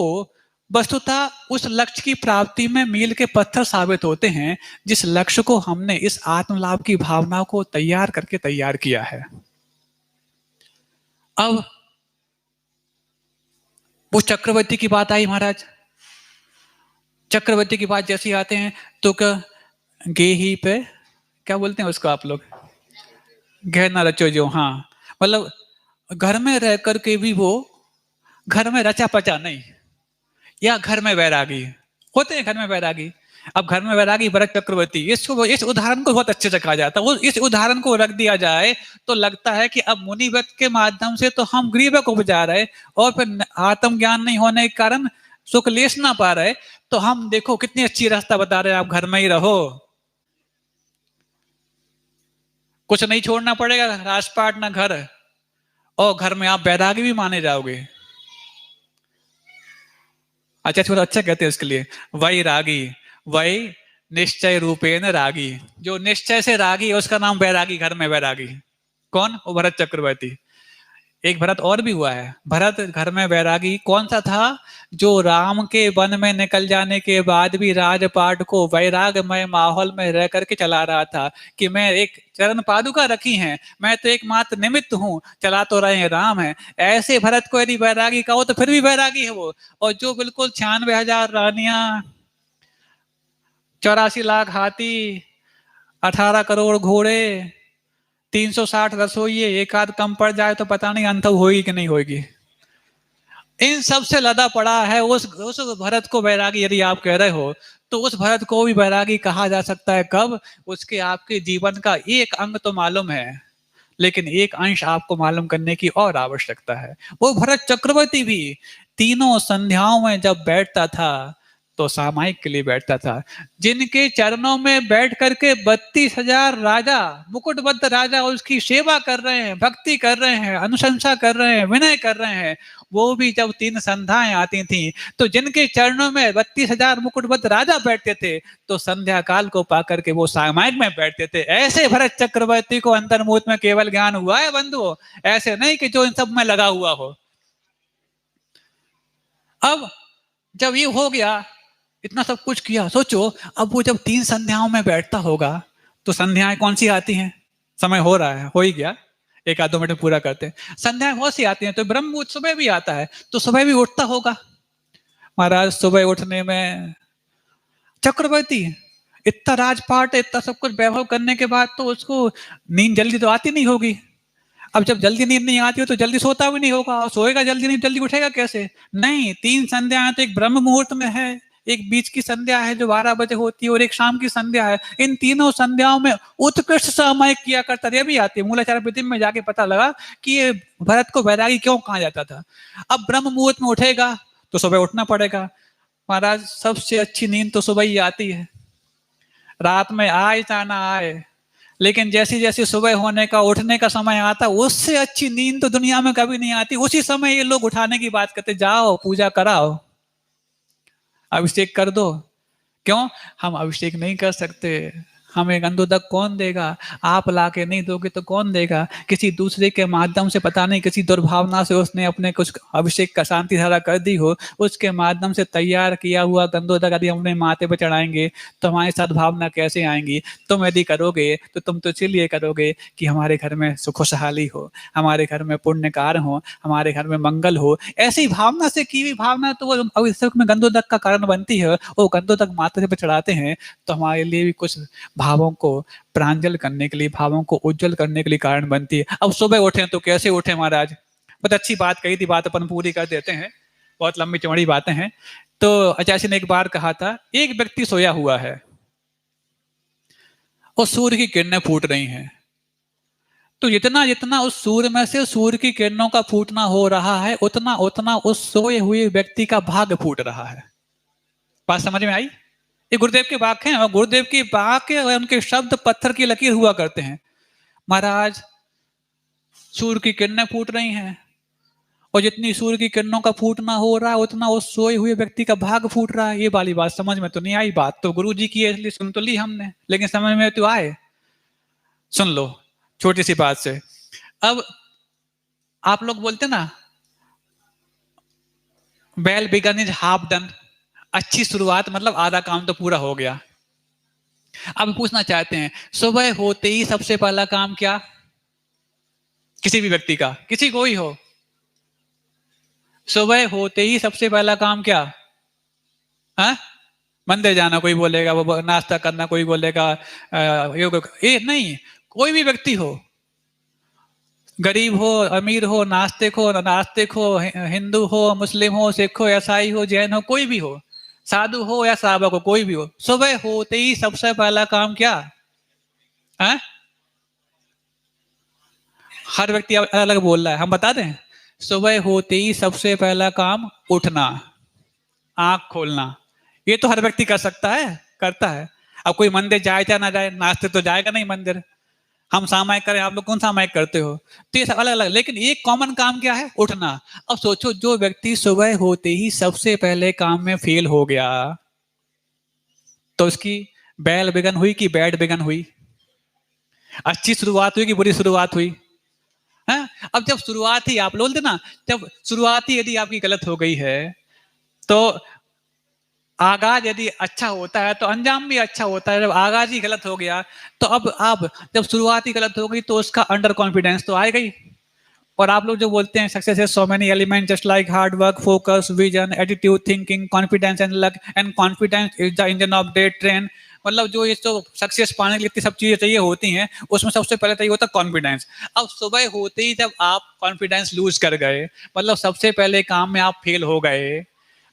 वस्तुतः उस लक्ष्य की प्राप्ति में मील के पत्थर साबित होते हैं जिस लक्ष्य को हमने इस आत्मलाभ की भावना को तैयार करके तैयार किया है। अब वो चक्रवर्ती की बात आई महाराज। चक्रवर्ती की बात जैसे आते हैं तो गे ही पे क्या बोलते हैं उसको आप लोग? गह ना रचो जो। हाँ, मतलब घर में रह करके भी वो घर में रचा पचा नहीं, या घर में वैरागी होते हैं। घर में वैरागी, अब घर में वैरागी भरत चक्रवर्ती, इसको इस उदाहरण को बहुत अच्छे से कहा जाता है। वो इस उदाहरण को रख दिया जाए तो लगता है कि अब मुनि व्रत के माध्यम से तो हम गरीब को बचा रहे और फिर आत्मज्ञान नहीं होने के कारण सुख लेस ना पा रहे, तो हम देखो कितनी अच्छी रास्ता बता रहे हैं, आप घर में ही रहो, कुछ नहीं छोड़ना पड़ेगा, राजपाट ना घर, और घर में आप वैरागी भी माने जाओगे। अच्छा थोड़ा अच्छा कहते हैं इसके लिए, वही रागी, वही निश्चय रूपेण रागी। जो निश्चय से रागी है उसका नाम वैरागी, घर में वैरागी। कौन? वो भरत चक्रवर्ती। एक भरत और भी हुआ है। भरत घर में वैरागी कौन सा था? जो राम के वन में निकल जाने के बाद भी राजपाट को वैरागमय माहौल में रह करके चला रहा था कि मैं एक चरण पादुका रखी हैं, मैं तो एकमात्र निमित्त हूँ, चला तो रहे हैं राम है। ऐसे भरत को यदि वैरागी कहो तो फिर भी वैरागी है वो। और जो बिल्कुल 96,000 रानियां, 84 लाख हाथी, 18 करोड़ घोड़े, 360 रसोइये, एक आध कम पड़ जाए तो पता नहीं अंत होगी कि नहीं होगी, इन सब से लदा पड़ा है। उस भरत को वैरागी यदि आप कह रहे हो तो उस भरत को भी वैरागी कहा जा सकता है। कब? उसके आपके जीवन का एक अंग तो मालूम है, लेकिन एक अंश आपको मालूम करने की और आवश्यकता है। वो भरत चक्रवर्ती भी तीनों संध्याओं में जब बैठता था तो सामायिक के लिए बैठता था। जिनके चरणों में बैठ करके 32,000 राजा, मुकुटबद्ध राजा उसकी सेवा कर रहे हैं, भक्ति कर रहे हैं, अनुशंसा कर रहे हैं, विनय कर रहे हैं, वो भी जब 3 संध्याएं आती थी तो जिनके चरणों में 32,000 मुकुटबद्ध राजा बैठते थे तो संध्या काल को पाकर के वो सामायिक में बैठते थे। ऐसे भरत चक्रवर्ती को अंतर्मुख में केवल ज्ञान हुआ है बंधु, ऐसे नहीं कि जो इन सब में लगा हुआ हो। अब जब ये हो गया, इतना सब कुछ किया, सोचो अब वो जब 3 संध्याओं में बैठता होगा तो संध्याएं कौन सी आती हैं? समय हो रहा है, हो ही गया, एक आध 2 मिनट पूरा करते हैं। संध्याएं बहुत सी आती हैं, तो ब्रह्म मुहूर्त सुबह भी आता है, तो सुबह भी उठता होगा। महाराज सुबह उठने में चक्रवर्ती, इतना राजपाट, इतना सब कुछ वैभव करने के बाद तो उसको नींद जल्दी तो आती नहीं होगी। अब जब जल्दी नींद नहीं आती हो तो जल्दी सोता भी नहीं होगा, और सोएगा जल्दी नहीं, जल्दी उठेगा कैसे? नहीं, 3 संध्याएँ तो एक ब्रह्म मुहूर्त में है, एक बीच की संध्या है जो 12 बजे होती है, और एक शाम की संध्या है। इन तीनों संध्याओं में उत्कृष्ट समय किया करता था। ये भी आती है, मूलाचार वृत्ति में जाके पता लगा कि ये भरत को वैरागी क्यों कहा जाता था। अब ब्रह्म मुहूर्त में उठेगा तो सुबह उठना पड़ेगा। महाराज, सबसे अच्छी नींद तो सुबह ही आती है, रात में आए चाहे ना आए, लेकिन जैसी जैसी सुबह होने का, उठने का समय आता, उससे अच्छी नींद तो दुनिया में कभी नहीं आती। उसी समय ये लोग उठाने की बात करते, जाओ पूजा कराओ, अभिषेक कर दो। क्यों? हम अभिषेक नहीं कर सकते, हमें गंधोदक कौन देगा? आप लाके नहीं दोगे तो कौन देगा? किसी दूसरे के माध्यम से, पता नहीं किसी दुर्भावना से उसने अपने कुछ अभिषेक का शांति धारा कर दी हो, उसके माध्यम से तैयार किया हुआ गंधोदक यदि हमने माथे पे चढ़ाएंगे तो हमारी सद्भावना कैसे आएंगी? तुम यदि करोगे तो तुम तो इसलिए करोगे कि हमारे घर में सुख खुशहाली हो, हमारे घर में पुण्य कार्य हो, हमारे घर में मंगल हो। ऐसी भावना से की हुई भावना तो वो अभिषेक में गंधोदक का कारण बनती है। वो गंधोदक माथे पे चढ़ाते हैं तो हमारे लिए भी कुछ भावों को प्रांजल करने के लिए, भावों को उज्जवल करने के लिए कारण बनती है। अब सुबह उठे तो कैसे उठे महाराज? बहुत अच्छी बात कही थी, बात अपन पूरी कर देते हैं, बहुत लंबी चौड़ी बातें हैं। तो आचार्य ने एक बार कहा था, एक व्यक्ति सोया हुआ है और सूर्य की किरणें फूट रही हैं, तो जितना जितना उस सूर्य में से सूर्य की किरणों का फूटना हो रहा है, उतना उतना उस सोए हुए व्यक्ति का भाग फूट रहा है। बात समझ में आई? ये गुरुदेव के वाक्य हैं, और गुरुदेव की वाक्य और उनके शब्द पत्थर की लकीर हुआ करते हैं। महाराज, सूर्य की किरणें फूट रही हैं, और जितनी सूर्य की किरणों का फूटना हो रहा है, उतना उस सोए हुए व्यक्ति का भाग फूट रहा है। ये वाली बात समझ में तो नहीं आई। बात तो गुरु जी की है, इसलिए सुन तो ली हमने, लेकिन समझ में तो आए। सुन लो छोटी सी बात से। अब आप लोग बोलते ना, well begun is half done, अच्छी शुरुआत मतलब आधा काम तो पूरा हो गया। अब पूछना चाहते हैं, सुबह होते ही सबसे पहला काम क्या? किसी भी व्यक्ति का, किसी को ही हो, सुबह होते ही सबसे पहला काम क्या? हाँ? मंदिर जाना कोई बोलेगा, वो नाश्ता करना कोई बोलेगा, योग, ये नहीं, कोई भी व्यक्ति हो, गरीब हो, अमीर हो, नास्तिक हो, नास्तिक हो, हिंदू हो, मुस्लिम हो, सिख हो, ईसाई हो, जैन हो, कोई भी हो, साधु हो या सावक हो, कोई भी हो, सुबह होते ही सबसे पहला काम क्या? है? हर व्यक्ति अलग अलग बोल रहा है, हम बता दें। सुबह होते ही सबसे पहला काम उठना, आंख खोलना। ये तो हर व्यक्ति कर सकता है, करता है। अब कोई मंदिर जाए या ना जाए, नाश्ते तो जाएगा नहीं मंदिर। हम सामायिक करें, आप लोग कौन सामायिक करते हो? तो ये सब अलग अलग, लेकिन एक कॉमन काम क्या है? उठना। अब सोचो, जो व्यक्ति सुबह होते ही सबसे पहले काम में फेल हो गया, तो उसकी बैल बिगन हुई कि बैड बिगन हुई? अच्छी शुरुआत हुई कि बुरी शुरुआत हुई? है? अब जब शुरुआत ही, आप बोलते ना, जब शुरुआत ही यदि आपकी गलत हो गई है, तो आगाज यदि अच्छा होता है तो अंजाम भी अच्छा होता है। जब आगाज ही गलत हो गया, तो अब आप जब शुरुआत ही गलत हो गई तो उसका अंडर कॉन्फिडेंस तो आएगा ही। और आप लोग जो बोलते हैं सक्सेस है so many element just like hard work, focus, vision, attitude, thinking, confidence and luck, and confidence is the engine of that train. मतलब जो ये जो सक्सेस पाने के लिए सब चीजें चाहिए होती हैं, उसमें सबसे पहले चाहिए होता है कॉन्फिडेंस। अब सुबह होते ही जब आप कॉन्फिडेंस लूज कर गए, मतलब सबसे पहले काम में आप फेल हो गए,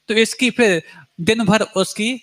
तो इसकी फिर दिन भर उसकी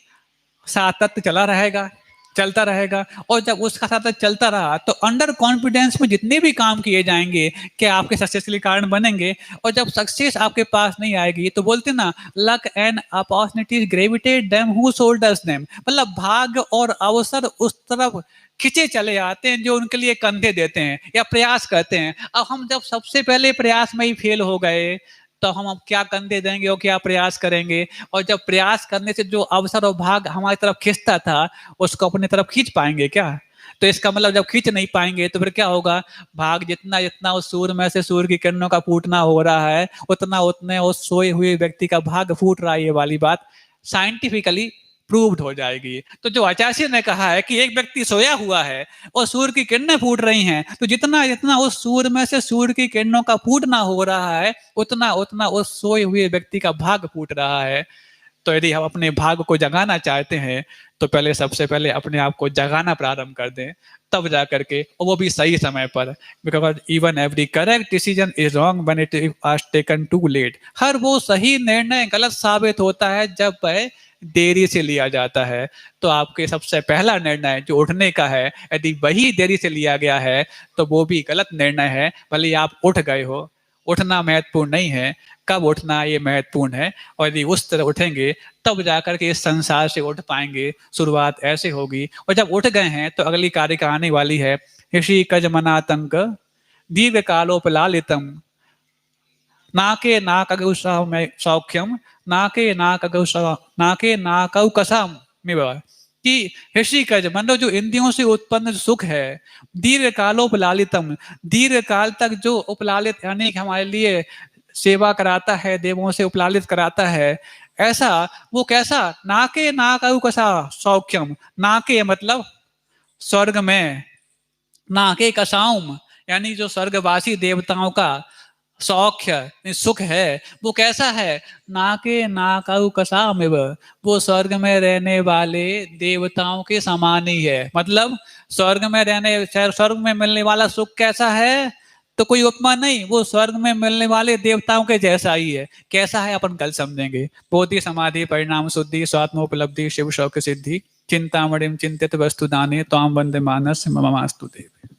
सातत्य चला रहेगा, चलता रहेगा। और जब उसका सातत्य चलता रहा तो अंडर कॉन्फिडेंस में जितने भी काम किए जाएंगे, क्या आपके सक्सेस के लिए कारण बनेंगे। और जब सक्सेस आपके पास नहीं आएगी, तो बोलते ना, luck and opportunities gravitate them who shoulders them, मतलब भाग्य और अवसर उस तरफ खिंचे चले आते हैं जो उनके लिए कंधे देते हैं या प्रयास करते हैं। अब हम जब सबसे पहले प्रयास में ही फेल हो गए, तो हम अब क्या कंधे देंगे और क्या प्रयास करेंगे? और जब प्रयास करने से जो अवसर और भाग हमारी तरफ खींचता था, उसको अपनी तरफ खींच पाएंगे क्या? तो इसका मतलब जब खींच नहीं पाएंगे तो फिर क्या होगा? भाग जितना जितना उस सूर्य में से सूर्य की किरणों का फूटना हो रहा है, उतना उतने उस सोए हुए व्यक्ति का भाग फूट रहा है। ये वाली बात साइंटिफिकली प्रूव्ड हो जाएगी। तो जो आचार्य ने कहा है कि एक व्यक्ति सोया हुआ है और सूर्य की किरणें फूट रही हैं, तो जितना जितना उस सूर्य में से सूर्य की किरणों का फूटना हो रहा है, उतना उतना उस सोए हुए व्यक्ति का भाग फूट रहा है। तो यदि हम अपने भाग्य को जगाना चाहते हैं तो पहले सबसे पहले अपने आप को जगाना प्रारंभ कर दें, तब जा करके, और वो भी सही समय पर। Because even every correct decision is wrong when it was taken too late. हर वो सही निर्णय गलत साबित होता है जब वह देरी से लिया जाता है। तो आपके सबसे पहला निर्णय जो उठने का है, यदि वही देरी से लिया गया है तो वो भी गलत निर्णय है। भले आप उठ गए हो, उठना महत्वपूर्ण नहीं है, कब उठना ये महत्वपूर्ण है। और यदि उस तरह उठेंगे तब जाकर के इस संसार से उठ पाएंगे। शुरुआत ऐसे होगी, और जब उठ गए हैं तो अगली कारिका आने वाली है। ऋषि कज मनातंक दीर्घ कालोपलालितम नाके नाकगौ सौख्यम नाके नाकौ कसम में कि ऋषि कज मतलब जो इंद्रियों से उत्पन्न सुख है, दीर्घ कालोपलालितम दीर्घ काल तक जो उपलालित यानी कि हमारे लिए सेवा कराता है, देवों से उपलालित कराता है, ऐसा वो कैसा, नाके नाकौ कसा सौख्यम, नाके मतलब स्वर्ग में, नाके कसाउम यानी जो स्वर्गवासी देवताओं का सौख्य सुख है वो कैसा है, नाके नाकौ कसामिव वो स्वर्ग में रहने वाले देवताओं के समान ही है। मतलब स्वर्ग में रहने, स्वर्ग में मिलने वाला सुख कैसा है, तो कोई उपमा नहीं, वो स्वर्ग में मिलने वाले देवताओं के जैसा ही है। कैसा है अपन कल समझेंगे। बोधि समाधि परिणाम शुद्धि स्वात्मोपलब्धि शिव शौक सिद्धि चिंतामणिम चिंतित वस्तु दाने ताम वंदे मानस ममास्तु देव।